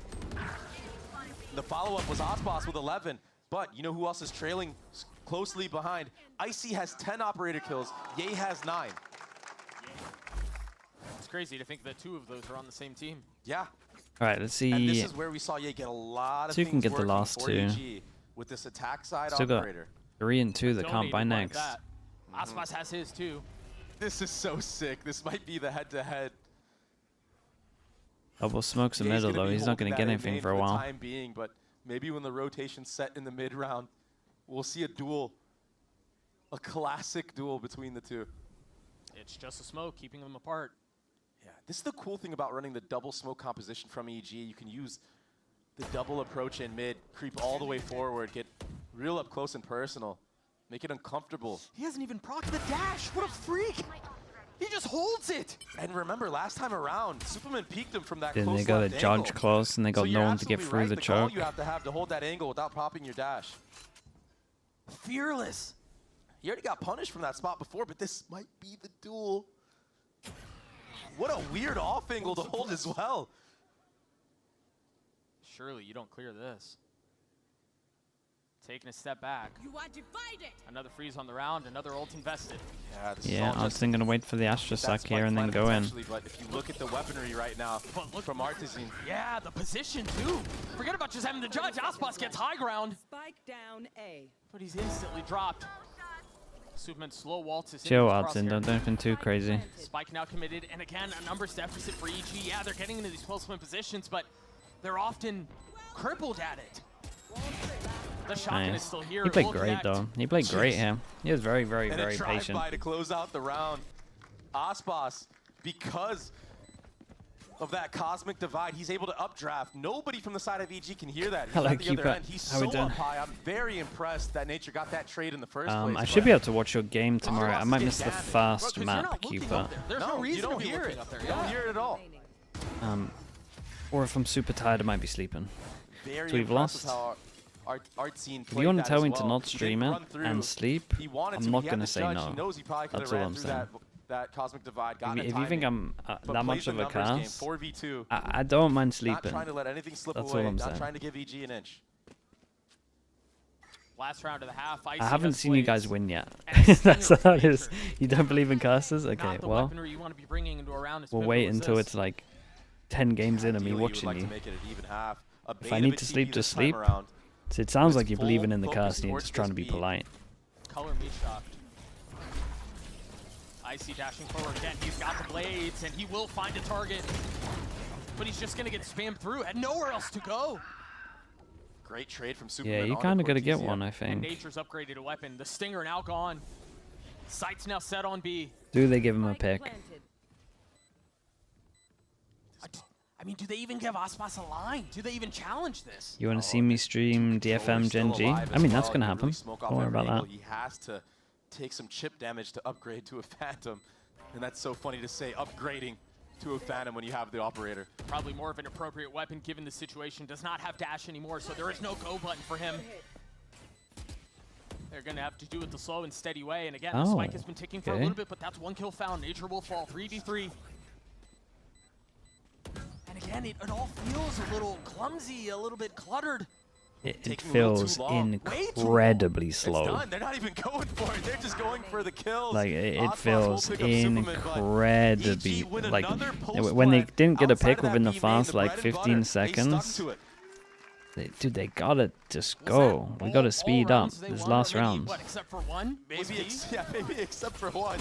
The follow-up was Ospas with 11, but you know who else is trailing closely behind? Icy has 10 operator kills, Ye has 9.
It's crazy to think that 2 of those are on the same team.
Yeah.
All right, let's see.
And this is where we saw Ye get a lot of
So you can
things
get the
working
last
for
2.
EG with this attack side
Still got
operator.
3 and 2 that
Don't
can't
need
buy
to like
next.
that. Aspas has his too.
This is so sick. This might be the head-to-head.
Double smokes the
Ye's
middle
gonna
though.
be
He's not
holding
going to get
that in
anything
main
for a
the
while.
time being, but maybe when the rotation's set in the mid round, we'll see a duel, a classic duel between the two.
It's just a smoke keeping them apart.
Yeah, this is the cool thing about running the double smoke composition from EG. You can use the double approach in mid, creep all the way forward, get real up close and personal, make it uncomfortable.
He hasn't even procced the dash. What a freak! He just holds it.
And remember, last time around, Superman peeked him from that
Then
close
they got a
left
judge
angle.
close, and they got
So
no
you're
one to get
absolutely
through
right.
the
call
choke.
you have to have to hold that angle without popping your dash.
Fearless.
He already got punished from that spot before, but this might be the duel. What a weird off angle to hold as well.
Surely you don't clear this. Taking a step back.
You are divided.
Another freeze on the round, another ult invested.
Yeah, this is
Yeah,
all
I'm
just,
just going to wait for the Astra
that's
suck here and then
Mike
go in.
potentially, but if you look at the weaponry right now
But look
from Artisan,
Yeah, the position too. Forget about just having the judge. Aspas gets high ground.
Spike down A.
But he's instantly dropped. Superman slow waltzes in.
Chill,
his
Artisan.
crosshair.
Don't do anything too crazy.
Spike now committed, and again, a numbers deficit for EG. Yeah, they're getting into these close-win positions, but they're often crippled at it. The shotgun is
Nice.
still here.
He played
will
great
connect.
though. He played great here. He was very, very,
and
very
a
patient.
drive-by to close out the round. Ospas, because of that cosmic divide, he's able to updraft. Nobody from the side of EG can hear that. He's
Hello,
at the other
Keeper.
end. He's
How we
so
doing?
up high. I'm very impressed that Nature got that trade in the first place.
I should be able to watch your game tomorrow. I might miss the
damage.
first
'Cause you're
map,
not looking
Keeper.
up there. There's no
No,
reason
you
to
don't
be
hear
looking
it.
up there.
You don't
Yeah.
hear it at all.
Or if I'm super tired, I might be sleeping.
Very
So we've
impressed with
lost.
how art scene
If
played
you want
that
to tell
as
me
well.
to not
He
stream
didn't
it
run through.
and sleep,
He wanted
I'm
to.
not
He had
going to
the
say
judge.
no.
He knows he probably could have
That's all
ran
I'm
through
saying.
that cosmic divide. Got
If
the
you think
timing,
I'm
but
that
plays
much
the
of a
numbers game,
cast,
4v2.
I don't mind
Not
sleeping.
trying to let anything slip
That's
away.
all I'm
Not
saying.
trying to give EG an inch.
Last round of the half.
I haven't seen you guys win yet.
And a
That's
stinger
how it is.
feature.
You don't believe in casters? Okay,
Not the
well,
weaponry you want to be bringing into a round as
we'll
pivotal
wait
as
until
this.
it's like 10 games in of me
Ideally, would
watching
like
you.
to make it an even half. A
If
bait
I
of
need
a
to
TP
sleep,
this
just
time
sleep.
around.
So it sounds
With
like you're believing in the
full focus
cast and you're
towards
just trying to
this
be
beat.
polite.
Color me shocked. Icy dashing forward again. He's got the blades, and he will find a target. But he's just going to get spammed through and nowhere else to go.
Great trade from Superman.
Yeah, you
onto
kind of got to get
Cortesia.
one, I
And
think.
Nature's upgraded a weapon. The stinger now gone. Sight's now set on B.
Do they give him a
Spike
pick?
planted.
I mean, do they even give Aspas a line? Do they even challenge this?
You want to see me stream DFM
Controller's
Gen
still
G?
alive
I
as
mean, that's
well.
going to
He
happen.
really smoke off
Don't worry
every
about
angle.
that.
He has to take some chip damage to upgrade to a Phantom. And that's so funny to say, upgrading to a Phantom when you have the operator.
Probably more of an appropriate weapon given the situation. Does not have dash anymore, so there is no go button for him. They're going to have to do it the slow and steady way. And again, the spike has been ticking for a
okay.
little bit, but that's one kill found. Nature will fall 3v3. And again, it all feels a little clumsy, a little bit cluttered.
It
Taking a little
feels
too long.
Way too long.
incredibly
It's
slow.
done. They're not even going for it. They're just going for the kills.
Like it
Ospas will
feels
pick up Superman, but
incredibly
EG win
like
another
when they
post
didn't get a
outside
pick
of that
within the
B main,
first
the
like
bread and
15
butter. They stuck
seconds.
to it.
Dude, they gotta just
Was
go.
that
We
all-
gotta
all
speed up
rounds they
this
won
last
already?
round.
What, except for one? Was
Maybe,
B?
maybe except for one.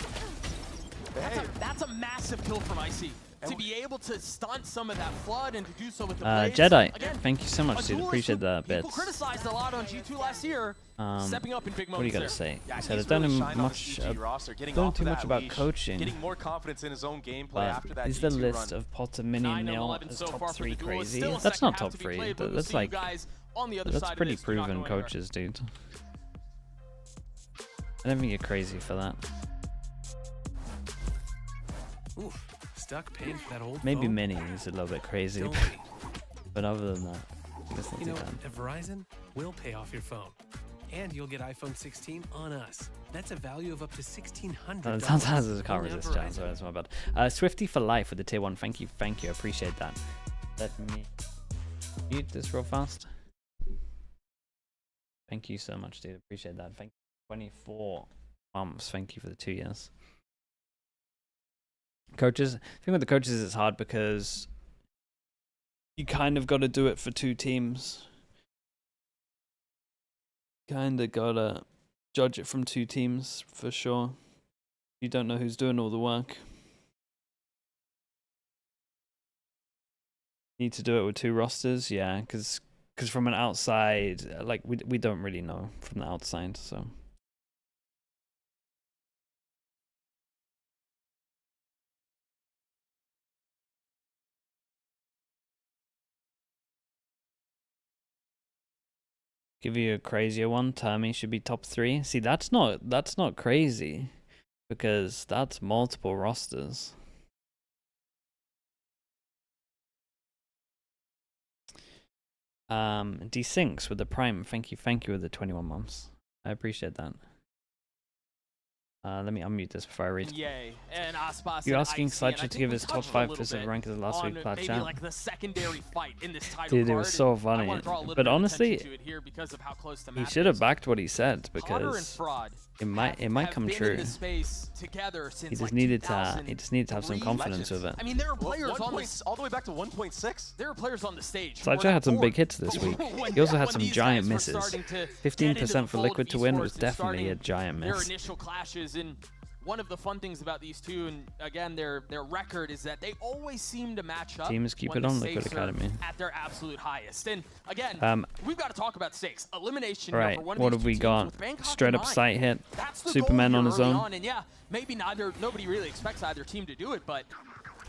Hey,
That's a massive kill from Icy. to be able to stunt some of that flood and to do so with the blades.
Jedi,
Again,
thank you so much,
a
dude.
duelist
Appreciate
who
that bit.
People criticized a lot on G2 last year, stepping up in big
What do you
moments
gotta
there.
say?
Yeah,
He said, I
he's
don't
really
know
shined on
much,
this EG roster, getting
don't
off
too
of
much
that
about
leash,
coaching.
getting more confidence in his own gameplay
But
after that
is
G2
the list
run.
of Potter Mini
9 and
Nil
11
as
so far
top
for
3
the duelists.
crazy?
Still a
That's
second
not
half
top
to be
3.
played, but we'll
That's
see you
like,
guys on the other
that's
side of
pretty
this. Do not
proven
go anywhere.
coaches, dude. I don't think you're crazy for that.
Oof, stuck paying for that old
Maybe
phone?
Mini is a little bit crazy,
Don't worry.
but other than that, it's not
You
too
know,
bad.
at Verizon, we'll pay off your phone. And you'll get iPhone 16 on us. That's a value of up to $1,600.
Sometimes I can't
Only on
resist, John, so
Verizon.
that's my bad. Swifty for life with the tier 1. Thank you, I appreciate that. Let me mute this real fast. Thank you so much, dude. Appreciate that. Thank you. 24 months. Thank you for the 2 years. Coaches, the thing with the coaches is it's hard because you kind of got to do it for 2 teams. Kind of got to judge it from 2 teams for sure. You don't know who's doing all the work. Need to do it with 2 rosters, yeah, because from an outside, like we don't really know from the outside, so. Give you a crazier one. Termi should be top 3. See, that's not crazy, because that's multiple rosters. Desyncs with the Prime. Thank you with the 21 months. I appreciate that. Let me unmute this before I read.
Yay. And Aspas
You're
and
asking
Icy, and I
Sledger to
think
give
we
his top
touched a
5
little
Pacific
bit
rank as the last week
on
clutch
maybe
out.
like the secondary fight in this title
Dude, it
card,
was so
and
funny.
I want to draw a little
But
bit of
honestly,
attention to it here because of how close the
he
map
should have
is.
backed what he said,
Potter and
because
Fraud
it might
have
come
been
true.
in this space together since
He just
like
needed to have some
2003.
confidence with it.
I mean, there are players on this.
All the way back to 1.6.
There are players on the stage. who
Sledger
were
had some
not
big
bored.
hits this week.
When-
He also had
when
some
these
giant
guys were
misses.
starting to
15%
get into the
for
fold
Liquid
of
to win
esports
was
and
definitely a
starting
giant
their
miss.
initial clashes, and one of the fun things about these two, and again, their record is that they always seem to match up.
Teams keep
when
it
the
on Liquid
stakes are
Academy.
at their absolute highest. And again, we've got to talk about stakes. Elimination here
Right,
for one of
what
these
have
two
we
teams
got?
with Bangkok
Straight
in
up
mind.
sight hit.
That's the
Superman
goal
on
here
his
early
own.
on, and yeah, maybe nobody really expects either team to do it, but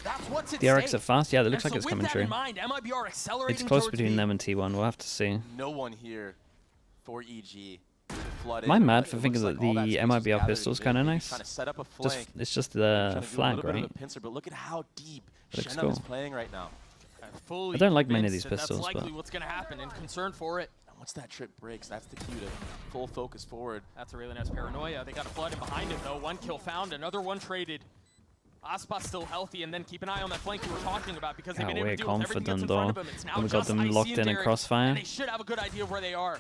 that's what's at
The RX
stake.
are fast. Yeah, it looks
And
like it's
so
coming
with that
true.
in mind, MIBR accelerating
It's close
towards
between
B.
them and T1. We'll have to see.
No one here for EG.
Am I mad
But
for
it
thinking
looks
that
like all
the
space was
MIBR
gathered
pistol's
in
kind of
mid.
nice?
Trying to set up a flank.
It's just
Trying
the
to do a
flag,
little bit of
right?
a pincer, but look at how deep
Looks
Shenum is
cool.
playing right now.
Fully
I don't like many of these
convinced that
pistols,
That's likely
but-
what's going to happen, and concerned for it.
And once that trip breaks, that's the cue to full focus forward.
That's a really nice paranoia. They got a flood in behind him, though. 1 kill found, another 1 traded. Aspas still healthy, and then keep an eye on that flank you were talking about, because they've
Yeah,
been able
we're
to deal with everything that's in
confident,
front of
though.
them. It's now
And we got
just
them
Icy
locked
and
in in
Derek,
crossfire.
and they should have a good idea of where they are.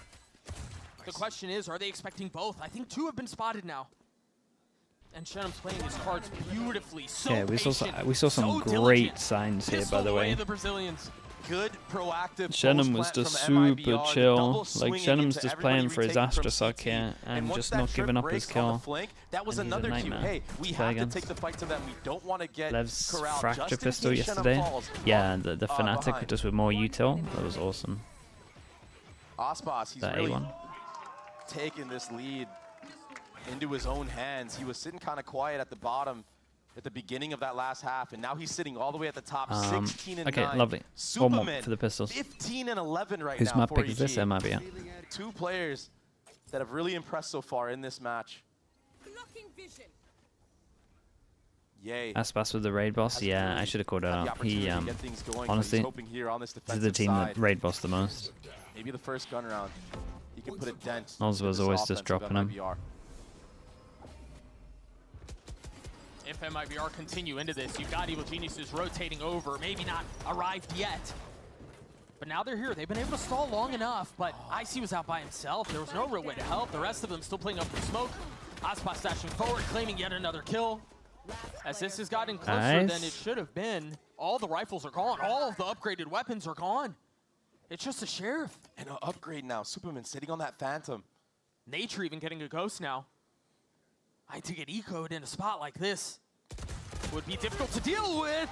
The question is, are they expecting both? I think 2 have been spotted now. And Shenum's playing his cards beautifully. So
Yeah, we saw
patient,
some
so
great
diligent.
signs here, by
Pistoled
the
away
way.
the Brazilians.
Good proactive
Shenum was
post-plant
just
from
super
MIBR, the
chill.
double
Like,
swinging
Shenum's
into
just
everybody
playing for his
retaking from
Astrosuck
CT.
here and
once
just
that
not
trip
giving up his
breaks on
kill.
the flank, that was
And he's a
another cue.
nightmare
Hey, we
to play
have
against.
to take the fight to them. We don't want to get
Lev's
corralled
fracture
just in
pistol
case Shenum
yesterday.
falls.
Yeah, the Fnatic
behind.
just with more util. That was awesome.
Aspas, he's
That
really
A1.
taking this lead into his own hands. He was sitting kind of quiet at the bottom at the beginning of that last half, and now he's sitting all the way at the top, 16 and 9.
Okay, lovely. One more
Superman,
for the pistols.
15 and 11 right
Whose
now
map
for
pick is this,
EG.
MIBR?
2 players that have really impressed so far in this match.
Blocking vision.
Yay.
Aspas with the raid boss.
Has
Yeah,
really
I should have called it
had the
out. He,
opportunity to get things going, so he's
honestly,
hoping here on this
this is
defensive
the team
side,
that raid boss the most.
maybe the first gun round, he can put a dent.
Oz
into
was
this
always just
offense of
dropping him.
MIBR.
If MIBR continue into this, you've got Evil Geniuses rotating over, maybe not arrived yet. But now they're here. They've been able to stall long enough, but Icy was out by himself. There was no real way to help. The rest of them still playing up the smoke. Aspas dashing forward, claiming yet another kill. As this has gotten closer
Nice.
than it should have been. All the rifles are gone. All of the upgraded weapons are gone. It's just a sheriff.
And an upgrade now. Superman sitting on that Phantom.
Nature even getting a ghost now. I to get ecoed in a spot like this would be difficult to deal with.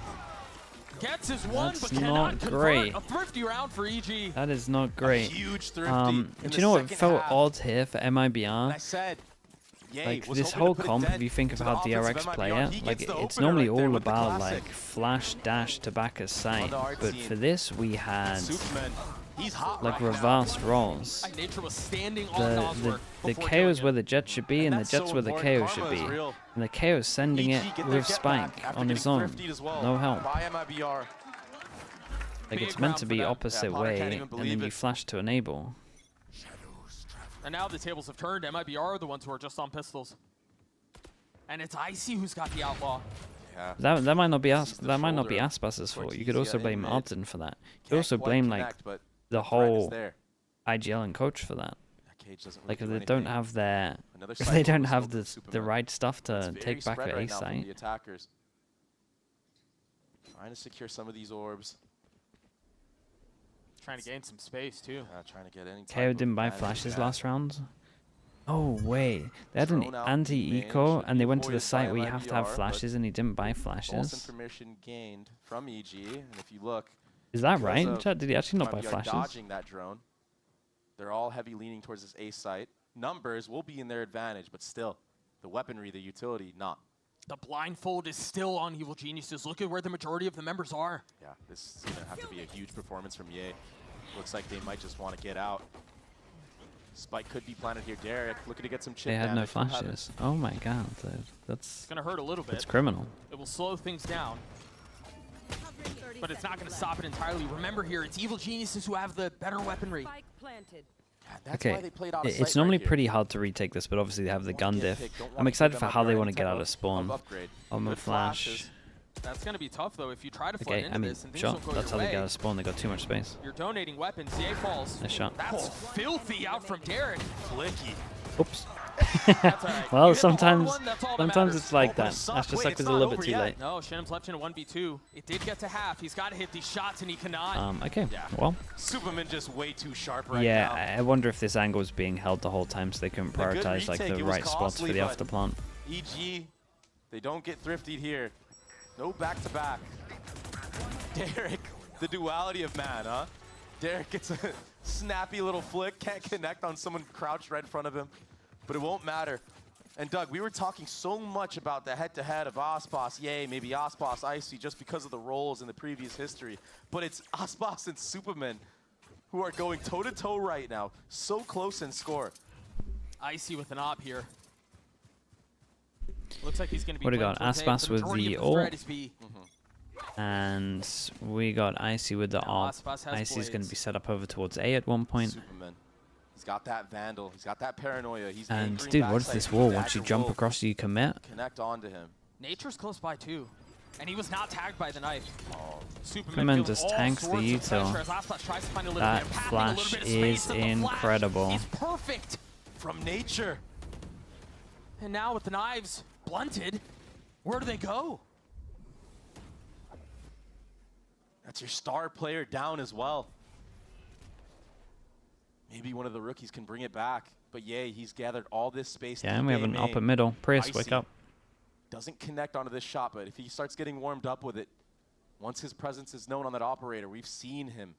Gets his one,
That's
but cannot
not
convert.
great.
A thrifty round for EG.
That is not great.
Huge thrifty.
Do you know what felt odd here for
And I
MIBR?
said, Yay
Like
was
this
hoping to
whole
put a
comp,
dent
if you think of
to
how
the offense
DRX
of
play
MIBR.
it,
He
like
gets the
it's
opener
normally
right there
all
with the
about
classic.
like flash dash to back a sight,
the art
but
scene.
for this we had
Superman, he's hot
like
right now.
reversed roles.
Nature was standing on
The
Nosworth before
KO is
doing
where
it.
the jet should be, and the
that's
jet's
so
where the
important.
KO should
Karma
be.
is real.
And the KO is sending
EG
it
get their
with
get
Spike
back after
on his
getting
own.
thriftied as well
No help.
by MIBR.
Like
Big
it's meant
round
to
for
be
them.
opposite
Potter can't
way,
even
and
believe
then you
it.
flash to enable.
And now the tables have turned. MIBR are the ones who are just on pistols. And it's Icy who's got the outlaw.
Yeah.
That might not be
Sees the
that might not be
shoulder.
Aspas's fault. You
Ortiz,
could also
yeah,
blame
mid.
Arden for that. You could
Can't
also
quite
blame like
connect, but
the
threat is
whole
there.
IGL and coach for that.
That cage doesn't
Like if
really
they
do
don't
anything.
have their
Another
if they
cycle
don't
was
have
open
the
Superman.
right stuff
It's
to
very
take back
spread
the
right
A
now from
site.
the attackers. Trying to secure some of these orbs.
Trying to gain some space, too.
Trying to get any type
KO
of
didn't buy
advantage
flashes
back.
last round. Oh wait, they had an
Drone out
anti-eco
should
and
be
they went to the
avoided
site
by
where you have to have
MIBR, but
flashes and he didn't buy
False
flashes.
information gained from EG, and if you look,
Is that
because
right?
of
Chat, did he actually not buy
MIBR
flashes?
dodging that drone, they're all heavy leaning towards this A site. Numbers will be in their advantage, but still, the weaponry, the utility, not.
The blindfold is still on Evil Geniuses. Look at where the majority of the members are.
Yeah, this is going to have to be a huge performance from Ye. Looks like they might just want to get out. Spike could be planted here. Derek looking to get some chip
They had no
damage from Heaven.
flashes. Oh my god, that's
It's going to hurt a little bit.
that's criminal.
It will slow things down, but it's not going to stop it entirely. Remember here, it's Evil Geniuses who have the better weaponry.
Spike planted.
Yeah, that's why
Okay,
they played out of
it's
sight
normally
right here.
pretty hard to retake this, but obviously they have the
Don't
gun
get
diff.
picked, don't
I'm
wanna
excited
give
for
them
how
up
they
or
want to
any
get
type
out of
of
spawn.
upgrade.
On the
Good
flash.
flashes.
That's going to be tough, though, if you try to flood
Okay,
into
I mean,
this and things
shot.
don't go
That's how
your
they get out
way.
of spawn. They got too much space.
You're donating weapons. Ye falls.
Nice shot.
That's filthy out from Derek.
Flicky.
Oops.
That's all right. You
Well,
hit the hard
sometimes
one, that's all that
sometimes
matters.
it's like
Oh, but
that.
it sucked.
That's just
Wait,
like
it's
it's a
not
little bit
over
too
yet.
late.
No, Shanim's left in a 1v2. It did get to half. He's got to hit these shots, and he cannot.
Okay.
Yeah.
Well,
Superman just way too sharp right
yeah.
now.
I wonder if this angle was being held the whole time, so they couldn't
A good
prioritize like
retake,
the
it was
right spots for
costly,
the
but
after plant.
EG, they don't get thriftied here. No back-to-back. Derek, the duality of man, huh? Derek gets a snappy little flick, can't connect on someone crouched right in front of him, but it won't matter. And Doug, we were talking so much about the head-to-head of Aspas, yay, maybe Aspas, Icy, just because of the roles in the previous history. But it's Aspas and Superman who are going toe-to-toe right now, so close in score.
Icy with an op here. Looks like he's going to be
What do we
playing
got?
towards A,
Aspas
but
with
majority
the
of threat
ult.
is B.
And we got Icy with the
Now
AWP.
Aspas has
Icy's going to
blades.
be set up over towards A at one point.
Superman. He's got that Vandal. He's got that paranoia. He's
And
angering
dude, what is
backside.
this
He's
wall?
the
Once you
Dagger
jump
Wolf.
across, you commit.
Connect onto him.
Nature's close by, too. And he was not tagged by the knife. Superman
Superman
feels
just
all
tanks the
sorts of
util.
pressure as Aspas tries to find a little
That
bit of pathing, a
flash
little bit of space,
is
and the flash
incredible.
is perfect.
From nature.
And now with the knives blunted, where do they go?
That's your star player down as well. Maybe one of the rookies can bring it back. But yay, he's gathered all this space.
Yeah,
deep
and we have
A
an
main.
upper middle. Prius, wake
Icy
up.
Doesn't connect onto this shot, but if he starts getting warmed up with it, once his presence is known on that operator, we've seen him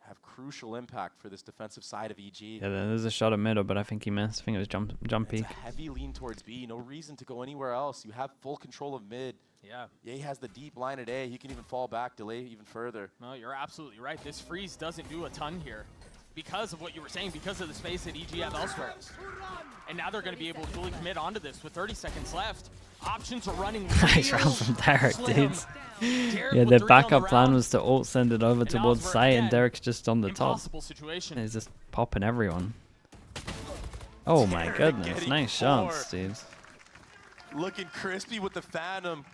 have crucial impact for this defensive side of EG.
Yeah, there's a shot at middle, but I think he missed. I think it was jump
It's
peek.
a heavy lean towards B. No reason to go anywhere else. You have full control of mid.
Yeah.
Ye has the deep line at A. He can even fall back, delay even further.
No, you're absolutely right. This freeze doesn't do a ton here because of what you were saying, because of the space that EG have elsewhere. And now they're going to be able to fully commit onto this with 30 seconds left. Options are running.
Nice
real
round from Derek,
slim.
dudes.
Derek
Yeah,
with
their
3 on the
backup plan
round.
was to ult send it over
And now
towards
it's
site, and
again,
Derek's just on the top.
Impossible situation.
And he's just popping everyone. Oh my
Derek
goodness,
getting
nice shots, dudes.
Looking crispy with the Phantom.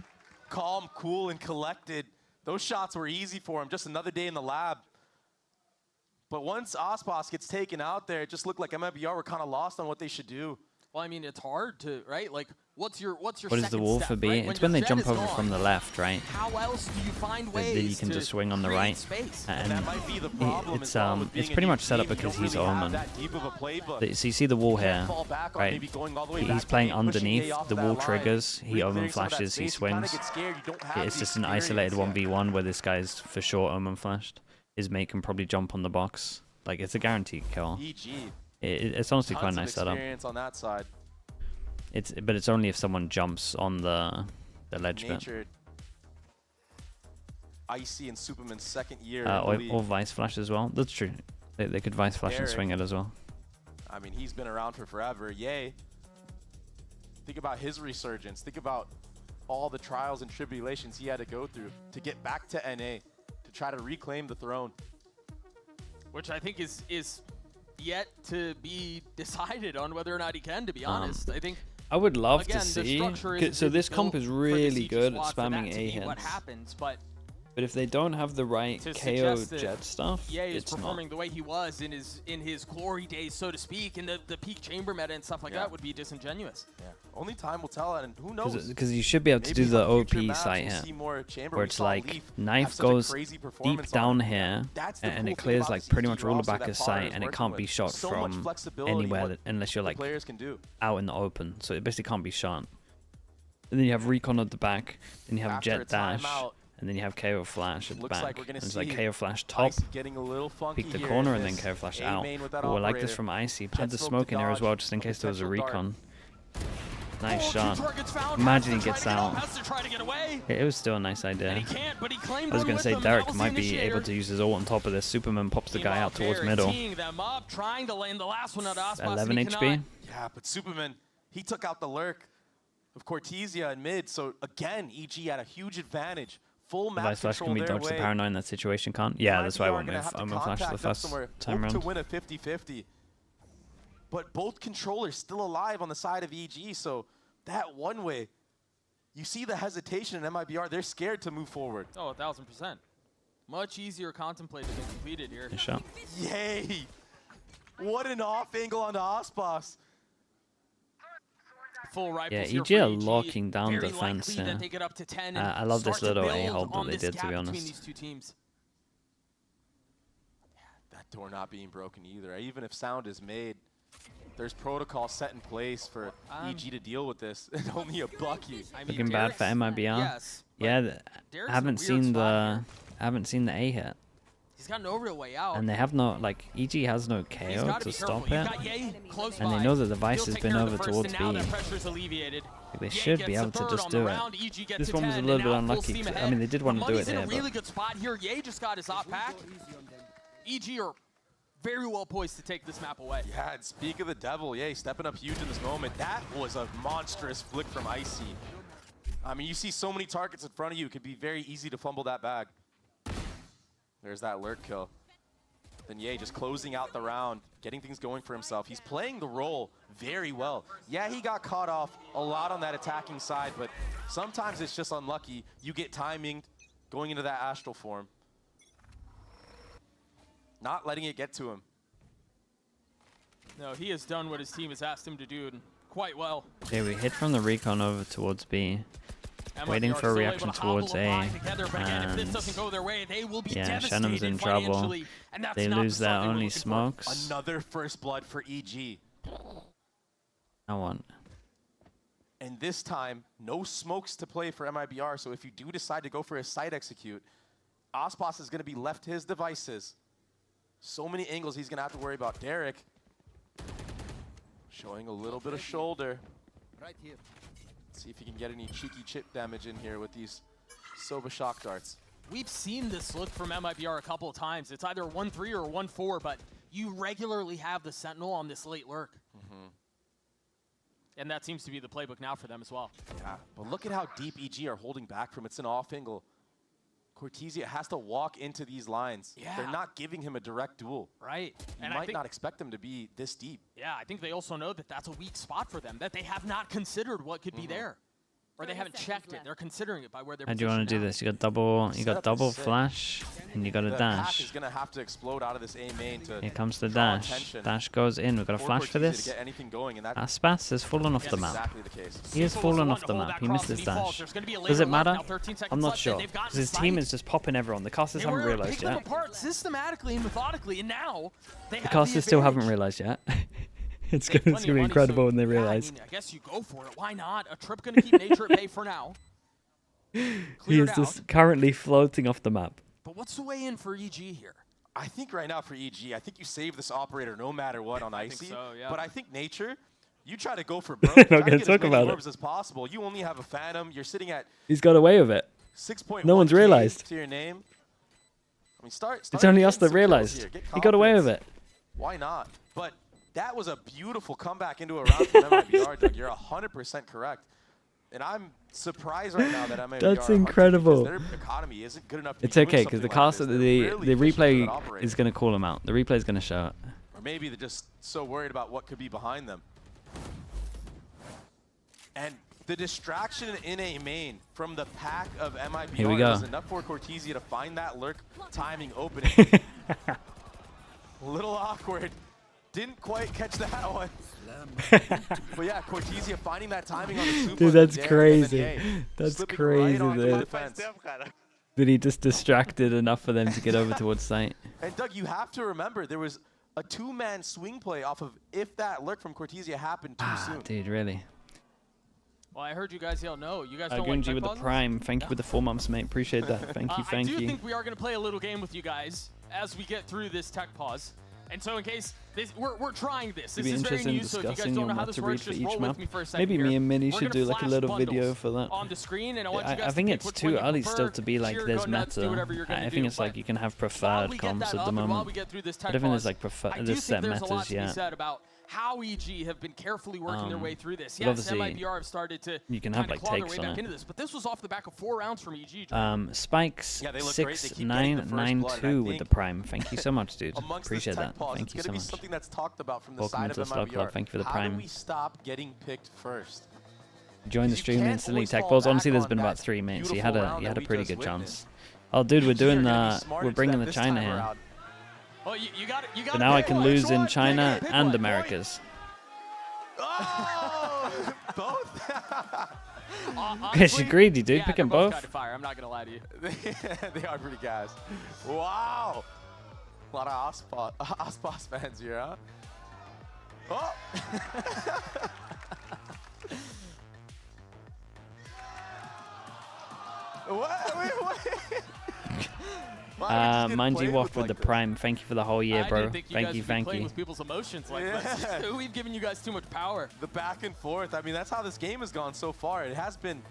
Calm, cool, and collected. Those shots were easy for him. Just another day in the lab. But once Aspas gets taken out there, it just looked like MIBR were kind of lost on what they should do.
Well, I mean, it's hard to, right? Like, what's your
What is
second
the wall
step,
for B?
right?
It's
your
when they
jet
jump
is
over
gone,
from the left, right?
how else do you find
That
ways
you can
to
just swing on the
create
right.
space?
And
that might be the problem
it's
as well with being
it's
a
pretty
new
much set up
team. You
because
don't
he's
really have
Omen.
that deep of a playbook.
So you see the wall
You can't
here,
fall back on
right?
maybe going all the way back
He's
to
playing
A, pushing
underneath.
A off
The
that
wall
line,
triggers. He Omen
re-clearing some of that
flashes. He
space. You kinda
swings.
get scared. You don't have
It's
the
just an
experience
isolated
yet.
1v1 where this guy's for sure Omen flashed. His mate can probably jump on the box. Like, it's a guaranteed kill.
EG.
It's honestly quite a
Tons of
nice setup.
experience on that side.
But it's only if someone jumps on the ledge bit.
Natured. Icy and Superman's second year. in the league.
Or Vice Flash as well. That's true. They could Vice Flash and
Derek.
swing it as well.
I mean, he's been around for forever. Yay. Think about his resurgence. Think about all the trials and tribulations he had to go through to get back to NA, to try to reclaim the throne.
Which I think is yet to be decided on whether or not he can, to be honest. I think
I would love
again,
to
the
see.
structure isn't
So
really
this comp
built
is
for the
really
CG
good at
squad for that
spamming
to
A
be what
hits.
happens, but
But if they don't have the right
to
KO
suggest that
jet stuff,
EA is
it's not.
performing the way he was in his glory days, so to speak, in the peak chamber meta and stuff like that would be disingenuous.
Yeah. Only time will tell, and who knows?
Because you should be able to
Maybe
do the
on future
OP
maps
site
we'll
here,
see more chamber.
where
We
it's
saw
like
Leaf have
knife
such a
goes
crazy
deep
performance
down
on it.
here,
That's the
and
cool
it
thing
clears
about
like
this
pretty
EG
much all the
roster
back
that
of
Potter
sight,
is
and it
working
can't be
with.
shot
So much
from
flexibility in
anywhere
what
unless you're
the
like
players can do.
out in the open. So it basically can't be shot. And then you have Recon at the back, then you have
After a
Jet Dash,
timeout,
and then you have KO Flash at the
looks
back.
like we're gonna
And it's
see
like KO Flash top,
Icy getting a little funky
peek the
here
corner,
in
and then
this
KO Flash
A
out.
main with that
Oh, I like this
operator.
from Icy.
Jet
Had the
smoke
smoke
to
in there as
dodge,
well, just in case there was a
potential dart.
recon. Nice
Two
shot.
targets found.
Imagine
Has
he
to
gets
try to get
out.
up, has to try to get away.
It was still a nice
And
idea.
he can't, but he claimed
I was
one
going to
with
say
him. That
Derek
was the
might be
initiator.
able to use his ult on top of this. Superman pops the guy
Meanwhile,
out towards
Derek
middle.
teeing them up, trying to land the last one at Aspas, and
11
he
HP.
cannot.
Yeah, but Superman, he took out the lurk of Cortesia in mid. So again, EG had a huge advantage. Full map
Vice Flash
control
can be
their
dodged the
way.
paranoid in that situation, can't? Yeah, that's why I
IBR
went
gonna
with
have to
Omen Flash the
contact up
first
somewhere,
time
hope
round.
to win a 50-50. But both controllers still alive on the side of EG, so that one way, you see the hesitation in MIBR. They're scared to move forward.
Oh, 1000%. Much easier contemplated than completed here.
Nice shot.
Yay! What an off angle on the Aspas.
Full rifles
Yeah,
here
EG
for
are locking down
Very
defense
likely that
here.
they get up to 10
I love this
start to
little
build
A-hold that
on
they
this
did, to
gap
be
between
honest.
these two teams.
That door not being broken either. Even if sound is made, there's protocol set in place for EG to deal with this. And only a Bucky.
I mean,
Looking bad for
Derek's-
MIBR.
Yes. but
Yeah,
Derek's
I
in a
haven't
weird
seen
spot here.
I haven't seen the A hit,
He's got no real way out.
and they have no like EG has no
He's
KO
gotta
to
be
stop
careful.
it.
You've got Ye close
And they
by.
know that the Vice
He'll
has
take
been
care of
over
the first,
towards
and now
B.
that pressure's alleviated.
Like, they
Ye
should
gets
be
the
able to
third
just
on the
do it.
round. EG gets
This
to
one was a
10,
little
and
bit
now full
unlucky.
steam
I
ahead.
mean, they did want to do
Money's
it
in
here,
a
but
really good spot here. Ye just got his op pack. EG are very well poised to take this map away.
Yeah, and speak of the devil, yay, stepping up huge in this moment. That was a monstrous flick from Icy. I mean, you see so many targets in front of you. It could be very easy to fumble that bag. There's that lurk kill. Then Ye just closing out the round, getting things going for himself. He's playing the role very well. Yeah, he got caught off a lot on that attacking side, but sometimes it's just unlucky. You get timing going into that astral form. Not letting it get to him.
No, he has done what his team has asked him to do, and quite well.
Okay, we hit from the recon over towards B.
MIBR
Waiting for a
still
reaction
able to hobble
towards
a
A,
buy together, but again, if this
and
doesn't go their way, they will be
yeah,
devastated
Shenum's in trouble.
financially, and that's
They
not
lose
the
their
result they were
only
looking for.
smokes.
Another first blood for EG.
I want.
And this time, no smokes to play for MIBR, so if you do decide to go for a side execute, Aspas is going to be left to his devices. So many angles he's going to have to worry about. Derek showing a little bit of shoulder.
Right here.
See if he can get any cheeky chip damage in here with these Sova shock darts.
We've seen this look from MIBR a couple of times. It's either 1-3 or 1-4, but you regularly have the Sentinel on this late lurk. And that seems to be the playbook now for them as well.
Yeah, but look at how deep EG are holding back from. It's an off angle. Cortesia has to walk into these lines.
Yeah.
They're not giving him a direct duel.
Right.
You
And
might
I think,
not expect them to be this deep.
yeah, I think they also know that that's a weak spot for them, that they have not considered what could be there. Or they haven't checked it. They're considering it by where they're
How do you want to do this? You got double flash, and you got a
The pack
dash.
is gonna have to explode out of this A main to
Here comes the
draw
dash.
attention
Dash goes in. We've got a
for
flash for
Cortese
this.
to get anything going, and that's
Aspas has fallen off the map.
exactly the case.
He has
Cecil was
fallen
the
off
one
the
to hold
map.
that
He
cross
missed
and
his
he falls.
dash.
There's gonna be a
Does
later
it
left,
matter?
now 13 seconds
I'm not
left, and
sure.
they've gotten
Because his
the
team
site.
is just popping everyone. The casters
They
haven't
were
realized
picking them
yet.
apart systematically and methodically, and now they
The
have
casters still haven't
advantage.
realized yet. It's
They have
gonna
plenty
be
of money,
incredible
so,
when they
yeah,
realize.
I mean, I guess you go for it. Why not? A trip gonna keep nature at bay for now.
He
Cleared
is
out.
just currently floating off the map.
But what's the way in for EG here?
I think right now for EG, I think you save this operator no matter what on
I think
Icy.
so, yeah.
But I think Nature, you try to go for broke.
Not
try
gonna
to get
talk
as many
about it.
orbs as possible. You only have a Phantom. You're sitting at
He's got away with it.
6.1
No one's realized.
to your name. I mean, start
It's only us
getting
that
some kills
realized.
here. Get
He got away with
confidence.
it.
Why not? But that was a beautiful comeback into a round from MIBR, Doug. You're 100% correct. And I'm surprised right now that MIBR
That's
are hunting
incredible.
because their economy isn't good enough to
It's
be doing
okay because the
something like
caster,
this. They're
the
really
replay
efficient with an operator.
is gonna call him out. The replay is gonna show it.
Or maybe they're just so worried about what could be behind them. And the distraction in a main from the pack of MIBR
Here we go.
was enough for Cortese to find that lurk timing opening. A little awkward. Didn't quite catch that one. But yeah, Cortese finding that timing on the super.
Dude, that's
there,
crazy.
and then, yeah,
That's
slipping
crazy,
Right onto
dude.
the defense.
That he just distracted enough for them to get over towards site.
And Doug, you have to remember there was a two-man swing play off of if that lurk from Cortese happened too soon.
Dude, really.
Well, I heard you guys yell no. You guys don't like
Gunji
tech
with the
pauses?
prime. Thank you with the 4 months, mate. Appreciate that. Thank you,
I
thank
do
you.
think we are going to play a little game with you guys as we get through this tech pause. And so in case we're trying this.
It'd
This
be
is very
interesting
new, so if you guys
discussing
don't know
on
how
what
this
to read
works,
for
just
each
roll
map.
with me for a second
Maybe
here.
me and Minnie
We're
should
gonna
do like a
flash
little video
bundles
for that.
on the screen, and I want you guys
I think
to
it's
pick which
too
one you
early
prefer.
still to be like
Cheer,
there's
go nuts, do
meta.
whatever you're gonna
I
do,
think it's
but
like you can have
while
preferred
we get
comps
that
at
up
the
and while
moment.
we get through this
I
tech
don't think there's
pause,
like prefer
I do
there's set
think there's a lot
metas
to be
yet.
said about how EG have been carefully working their way through this.
but
Yes,
obviously
MIBR have started to
you can have,
kinda
like,
claw their
takes
way
on
back
it.
into this, but this was off the back of 4 rounds from EG. Dre.
Spikes
Yeah, they look great. They keep getting the first blood, and I
6992 with the
think
prime. Thank you so much, dude.
Amongst
Appreciate
this
that.
tech pause,
Thank
it's
you
going
so
to be
much.
something that's talked about from the
Welcome
side
into
of
Slug Club.
MIBR.
Thank you for the
How
prime.
do we stop getting picked first?
Join the
You
stream
can't
instantly.
always
Tech
fall
balls.
back
Honestly, there's
on
been about
that
3 minutes. You
beautiful
had
round
a
that we
pretty
just
good chance.
witnessed.
Oh, dude, we're
EG are
doing
gonna be smarter
we're
to
bringing
that
the
this
China
time
here.
around.
Well, you got it.
So now I can lose in China and Americas.
Oh, both.
Yes, you're greedy, dude.
Yeah,
Picking
they're both
both.
kind of fire. I'm not gonna lie to you.
They are pretty guys. Wow. A lot of Ospas fans here, huh? Oh. Wait.
Mind you, Waft with the prime. Thank you for the whole year,
I
bro.
didn't think you
Thank
guys
you,
would be
thank
playing
you.
with people's emotions like
Yeah.
this. We've given you guys too much power.
The back and forth. I mean, that's how this game has gone so far. It has been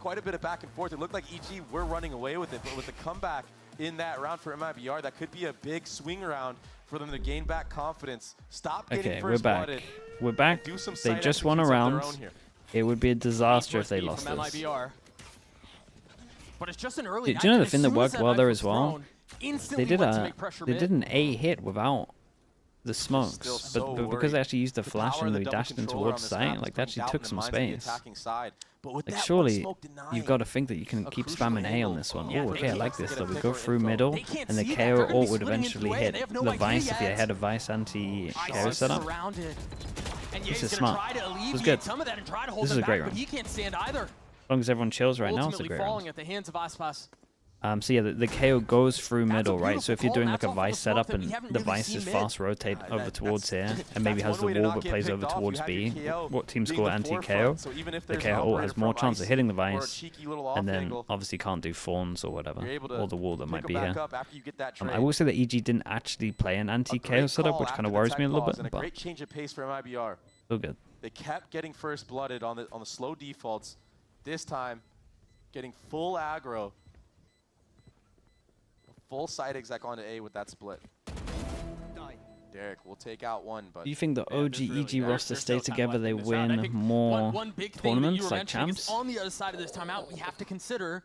quite a bit of back and forth. It looked like EG were running away with it, but with the comeback in that round for MIBR, that could be a big swing round for them to gain back confidence. Stop getting
Okay,
first
we're back.
blooded.
We're back.
Do some
They
side
just won a
executes of their
round.
own here.
It would be a disaster if they
Speed
lost
from
this.
MIBR. But it's just an early
Do you know
night,
the
and
thing
as
that
soon
worked
that
well
knife
there
was
as well?
thrown, instantly
They did
went to make pressure mid.
an A hit without the smokes,
Still so
but because they
worried.
actually used the
The
flash
power
and
of
they
the double
dashed in
controller on
towards
this
site,
map is
like they
putting
actually
doubt
took
in the
some
minds of the
space.
attacking side. But with
Like
that
surely
one smoke denying
you've got to think that you can
a
keep
crucial
spamming A
angle.
on this one.
Yeah,
Oh,
they
okay, I
can't
like
get
this
a
though. We
pick
go
or
through
info.
middle,
They can't
and the
see that.
KO
They're gonna be
ult would
splitting
eventually
into A.
hit
They have no
the
idea
Vice if you
yet.
had a Vice anti-KO
Ice
setup.
surrounded. And
This
Ye's
is
gonna
smart.
try to
This is
alleviate
good.
some of that and try to hold
This
them
is a great
back, but
round.
he can't stand either.
As long as everyone chills right now, it's a
Ultimately
great
falling
round.
at the hands of Aspas.
So yeah, the KO goes through
That's a
middle, right?
beautiful
So if you're
call,
doing
and
like
that's
a
off of a
Vice
smoke
setup
that we
and
haven't
the
really
Vice
seen
is
mid.
fast rotate over towards here, and maybe
that's
has the
one way to
wall
not
but
get
plays
picked
over
off.
towards
You have
B,
your KO
what teams
being
score
the
anti-KO?
forefront. So even if
The
there's
KO
an
ult has
operator
more
from
chance of
Icy
hitting the
or a
Vice,
cheeky little off
and then
angle,
obviously can't do Fawns or whatever,
you're able to
or the wall that
pick
might
them
be
back
here.
up after you get that
I
trade.
will say that EG didn't actually play an
A
anti-KO
great
setup,
call
which kind
after
of
the
worries
tech
me a little
pause
bit,
and a
but
great change of pace for MIBR.
still good.
They kept getting first blooded on the slow defaults. This time, getting full aggro. Full side exec onto A with that split. Derek will take out one, but
Do you think the
Yeah,
OG
there's really-
EG
there's
roster
still
stay
time
together,
left
they
in this round. I
win
think
more
one big thing that you
tournaments
were
like
mentioning is
champs?
on the other side of this timeout, we have to consider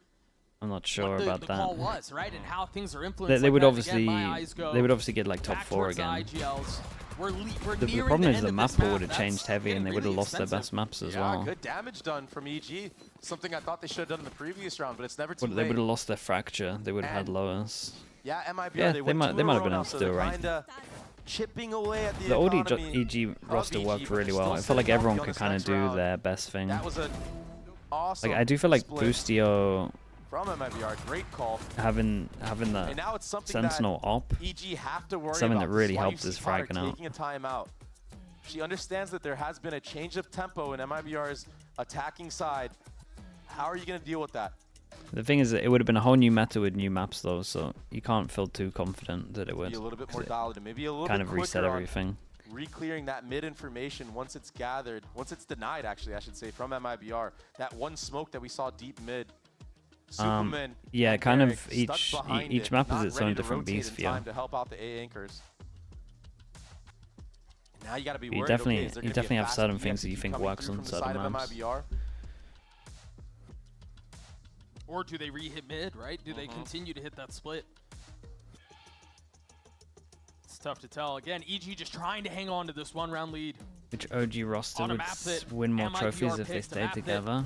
I'm not sure
what
about
the
that.
call was, right? And how things are influenced.
They
like
would
that.
obviously
Again, my eyes go
they would obviously get like top
back
4
towards the
again.
IGLs. We're
The
nearing
problem
the
is
end
the
of
map
this
pool
map.
would have
That's
changed heavy and
getting
they would have
really
lost their
expensive.
best maps as
Yeah,
well.
good damage done from EG. Something I thought they should have done in the previous round, but it's never too
They
late.
would have lost their fracture. They would have had
And-
lowers.
Yeah, MIBR,
Yeah,
they
they might have been able to do it right.
Kinda chipping away at the
The old
economy
EG roster
of
worked
EG, but
really
they're
well.
still
It felt like
setting up
everyone
on
could
this
kind of
next
do
round.
their best thing.
That was an awesome
Like I do feel like
split
Boostio
from MIBR. Great call.
having
And
the
now it's something
Sentinel op.
that EG have to worry
Something
about.
that really
This is why you
helped is
see Potter
fragging out.
taking a timeout. She understands that there has been a change of tempo in MIBR's attacking side. How are you going to deal with that?
The thing is that it would have been a whole new meta with new maps though, so you can't feel too confident that it would.
Be a little bit more dialed in, maybe a little
kind
bit
of reset
quicker on
everything.
Re-clearing that mid information once it's gathered, once it's denied actually, I should say, from MIBR. That one smoke that we saw deep mid. Superman
yeah,
and
kind of
Merrick stuck behind
each
it,
map is
not
its
ready
own
to
different
rotate
beast
in
for you.
time to help out the A anchors. Now you got to be
You
worried.
definitely-
okay, is there
you
gonna be a
definitely have
fast
certain
PFTP
things that you think
coming
works
through
on
from the
certain
side of
maps.
MIBR?
Or do they re-hit mid, right? Do they continue to hit that split? It's tough to tell. Again, EG just trying to hang on to this one-round lead.
Which OG roster
On a
would
map that
win more
MIBR
trophies if they
picked, a
stayed
map that
together?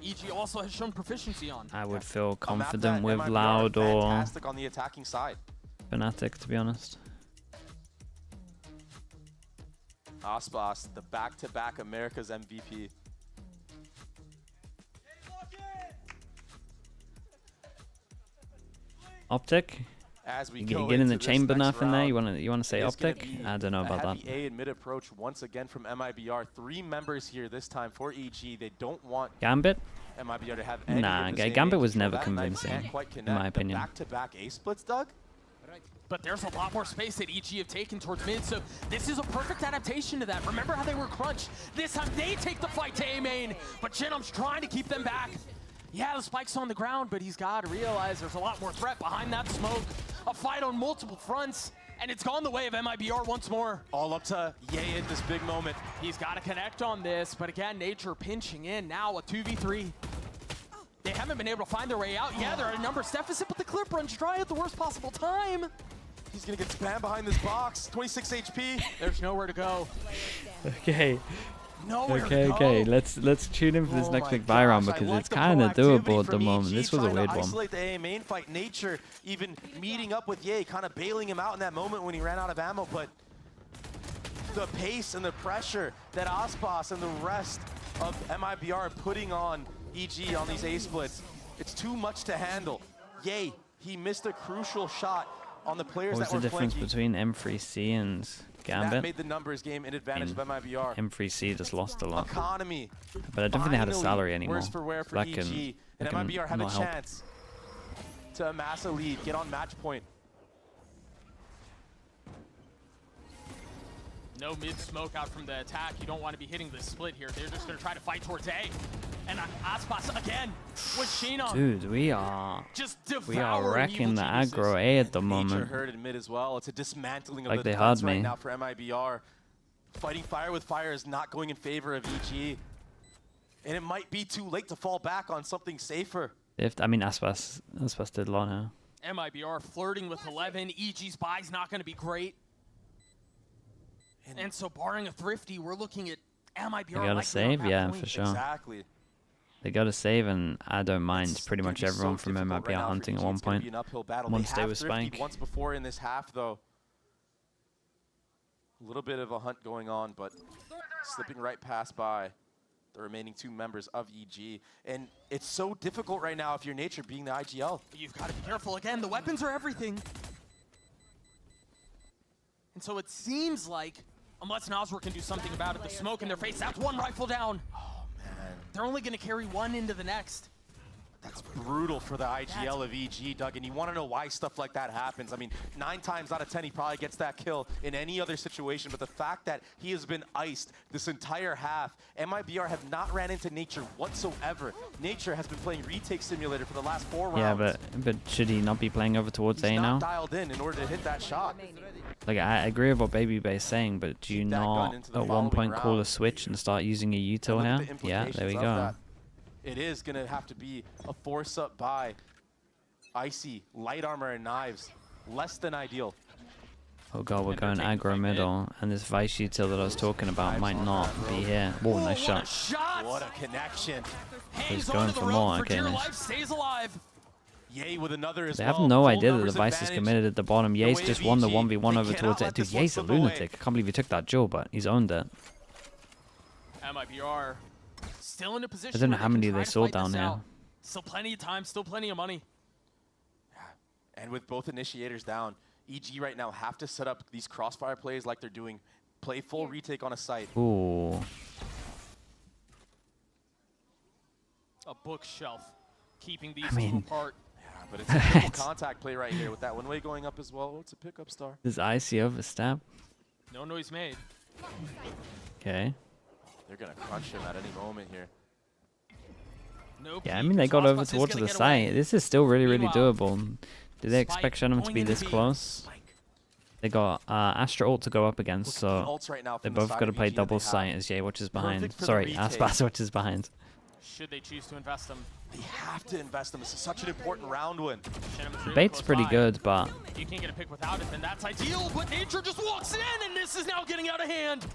EG also has shown proficiency on.
I would feel
A map
confident
that
with
MIBR are
Loud or
fantastic on the attacking side.
Fnatic, to be honest.
Aspas, the back-to-back America's MVP.
Optic?
As we
You
go
get in the
into this
chamber
next
enough in there?
round,
You wanna say
it is gonna
Optic?
be
I don't know
a
about that.
heavy A and mid approach once again from MIBR. 3 members here this time for EG. They don't want
Gambit?
MIBR to have any
Nah,
of the same
Gambit
A
was
control.
never
That knife
convincing,
can't quite
in
connect.
my
The
opinion.
back-to-back A splits, Doug?
But there's a lot more space that EG have taken towards mid, so this is a perfect adaptation to that. Remember how they were crunched? This time they take the fight to A main, but Genom's trying to keep them back. Yeah, the spike's on the ground, but he's got to realize there's a lot more threat behind that smoke. A fight on multiple fronts, and it's gone the way of MIBR once more.
All up to Ye in this big moment.
He's got to connect on this, but again, Nature pinching in, now a 2v3. They haven't been able to find their way out. Yeah, they're at a numbers deficit, but the clip runs dry at the worst possible time.
He's going to get spammed behind this box. 26 HP.
There's nowhere to go.
Okay.
Nowhere
Okay,
to go.
okay. Let's tune in for this
Oh
next
my
big buy round
gosh, I
because
like
it's
the
kind of
proactivity
doable at the
from
moment.
EG
This was a
trying to
weird one.
isolate the A main fight. Nature even meeting up with Ye, kind of bailing him out in that moment when he ran out of ammo, but the pace and the pressure that Aspas and the rest of MIBR are putting on EG on these A splits, it's too much to handle. Ye, he missed a crucial shot on the players
What was
that
the
were
difference
flanking.
between M3C and
That
Gambit?
made the numbers game in advantage of MIBR.
M3C just lost a lot.
Economy.
But I don't think they had a
Finally,
salary anymore.
Worse for wear
So
for
that
EG.
can
And MIBR have a
not help.
chance to amass a lead, get on match point.
No mid smoke out from the attack. You don't want to be hitting the split here. They're just going to try to fight towards A. And Aspas again with Sheena.
Dude, we are
Just
we are
devouring
wrecking
evil
the
geniuses.
aggro A at the
Nature
moment.
hurt in mid as well. It's a dismantling of
Like
the
they
defense
had
right
me.
now for MIBR. Fighting fire with fire is not going in favor of EG. And it might be too late to fall back on something safer.
I mean, Aspas did a lot here.
MIBR flirting with 11. EG's buy's not going to be great. And so barring a thrifty, we're looking at MIBR.
They gotta
likely on
save,
that
yeah,
point.
for sure.
Exactly.
They got to save, and I don't mind.
It's
Pretty
gonna
much
be so
everyone from
difficult
MIBR
right now for
hunting
EG.
at one
It's gonna
point.
be an uphill battle.
Once
They
they
have
were
thriftied
Spank.
once before in this half, though. A little bit of a hunt going on, but slipping right past by the remaining 2 members of EG. And it's so difficult right now if you're Nature being the IGL.
You've got to be careful. Again, the weapons are everything. And so it seems like, unless Nosworth can do something about it, the smoke in their face, that's one rifle down.
Oh, man.
They're only going to carry one into the next.
That's brutal for the IGL of EG, Doug, and you want to know why stuff like that happens. I mean, 9 times out of 10, he probably gets that kill in any other situation, but the fact that he has been iced this entire half, MIBR have not ran into Nature whatsoever. Nature has been playing retake simulator for the last 4 rounds.
Yeah, but should he not be playing over towards
He's
A now?
not dialed in order to hit that shot.
Like, I agree with what Baby Bay is saying, but do you
Keep that gun
not
into the
at one
following
point call a
round.
switch and start using a util
Look at
here?
the
Yeah, there we
implications of
go.
that. It is going to have to be a force up by Icy, light armor and knives. Less than ideal.
Oh god, we're going aggro middle, and this Vice util that I was talking about might not be here. Whoa, nice shot.
What a connection.
He's going for more. Okay, nice.
Stays alive.
Yay with another as
They
well.
have no
Full
idea that the
numbers
Vice is
advantage.
committed at the bottom. Ye's
way
just
of
won the
EG,
1v1
they
over
cannot
towards it.
let
Dude,
this one
Ye's a
slip away.
lunatic. I can't believe he took that duel, but he's owned it.
MIBR still in a position.
I don't know
where
how
they can
many
try
they
to
saw
fight
down
this
here.
out. Still plenty of time, still plenty of money.
And with both initiators down, EG right now have to set up these crossfire plays like they're doing. Play full retake on a site.
Ooh.
A bookshelf, keeping these
I mean,
two apart.
Yeah, but it's a triple contact play right here with that one way going up as well. Oh, it's a pickup star.
Does Icy overstep?
No noise made.
Okay.
They're going to crunch him at any moment here.
No
Yeah, I
peek.
mean, they got over
Xbox is
towards
gonna
the
get away.
site. This is still really, really
Meanwhile,
doable. Did they expect
Spike
Shenum to
going
be
into
this
B.
close? They got Astra ult to go up against,
Look at the
so
ults right now
they
from the
both
side
got to
of
play
EG that
double
they have.
sight as Ye watches behind.
Perfect for the
Sorry,
retake.
Aspas watches behind.
Should they choose to invest them?
They have to invest them. This is such an important round win.
Shenum's really
Bait's
close
pretty
by.
good, but
You can't get a pick without it, then that's ideal. But Nature just walks in, and this is now getting out of hand.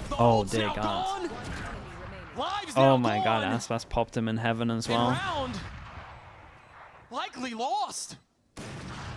The
Oh,
ult's
dear
now
God.
gone. Lives now
oh my god,
gone.
Aspas popped him in heaven as
And
well.
round likely lost.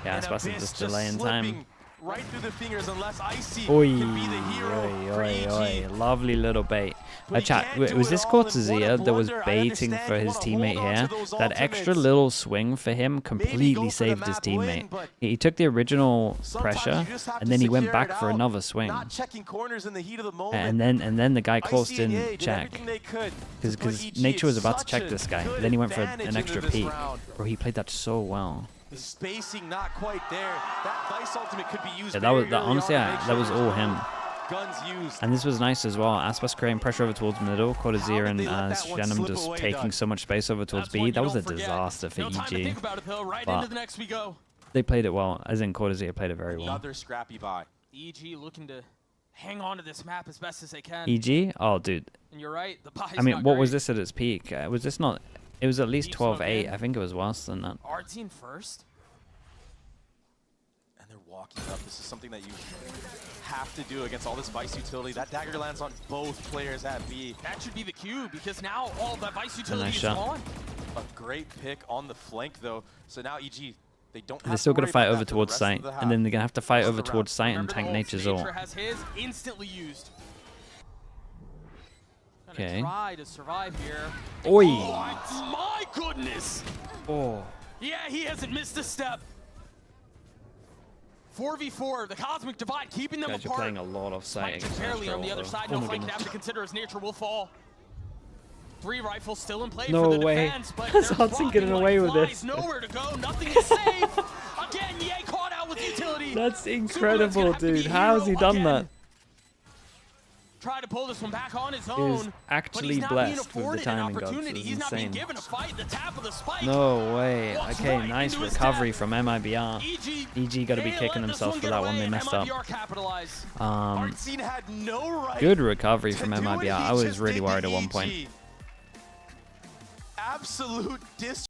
Yeah,
And
Aspas is
Abyss
just delaying
slipping
time.
right through the fingers unless Icy
Oi,
can be the hero
oi,
for
oi,
EG.
oi. Lovely little bait.
But he
Chat,
can't do
was
it
this
all, and what a
Cortezia that was
blunder. I
baiting
understand
for
you
his
wanna
teammate
hold on
here?
to those
That extra
ultimates.
little swing for him
go
completely
for the
saved his
map win,
teammate.
but
He took the original
Sometimes
pressure,
you just have
and
to
then he went
secure
back
it
for
out,
another swing.
Not checking corners in the heat of the moment.
And then the guy close
Icy and Ye
didn't
did
check.
everything they could to
Because
put EG
Nature was
in
about to
such
check
a
this guy.
good
Then he went for
advantage
an
into
extra
this
peek.
round.
Bro, he played that so well.
The spacing not quite there. That Vice ultimate could be used.
Yeah, that was
very early
honestly,
on to make
that
sure
was
there's
all
no
him.
Guns used.
And this was nice as well. Aspas creating pressure over towards middle. Cortezia and
they let that one
Shenum
slip
just
away,
taking
Doug?
so much space over towards
That's
B.
one you
That was a
don't forget.
disaster for
No time to
EG.
think about it though. Right
But-
into the next we go.
They played it well, as in Cortezia played it very well.
Another scrappy buy.
EG looking to hang on to this map as best as they can.
EG? Oh, dude.
And you're right, the buy's
I mean,
not
what was
great.
this at its peak? Was this not... It was at least
Deep smoke
12-8.
in.
I think it was worse than that.
Our team first.
And they're walking up. This is something that you have to do against all this Vice utility. That dagger lands on both players at B.
That should be the cue because now all that Vice utility
nice
is
shot.
gone.
A great pick on the flank, though. So now EG, they don't have
They're still
to
going
worry
to fight
about
over
that for the
towards
rest
sight.
of the
And
half.
then they're going to have to fight
Rest of
over
the
towards
round.
sight and
Remember
tank
the
Nature's
ults
ult.
Nature has his instantly used. Gonna
Okay.
try to survive here.
Oi!
Oh, my goodness!
Oh.
Yeah, he hasn't missed a step. 4v4, the Cosmic Divide keeping them
Guys, you're
apart.
playing a lot of sight
Spike just
against
barely on the
Astro,
other
though.
side.
Oh
No
my
flank
goodness.
have to consider as Nature will fall. 3 rifles still in play
No
for the
way.
defense, but
That's
they're
Hudson
dropping
getting
like
away with
flies.
this.
Nowhere to go, nothing is safe. Again, Ye caught out with utility.
That's
Superman's
incredible,
gonna have to be
dude. How has he
hero
done
again.
that?
Try to pull this one back on his
He
own.
is
but
actually
he's not being
blessed with the
afforded an
timing gods.
opportunity.
It's
He's not being
insane.
given a fight. The tap of the spike.
No way.
Walks
Okay,
right
nice
into his
recovery
step.
from MIBR. EG got to be
they
kicking
let this
themselves for
get
that one.
away,
They
and
messed up.
MIBR capitalize.
Artscene had no right
Good recovery
to
from
do what
MIBR.
he
I was
just
really
did to
worried at one
EG.
point.
Absolute dis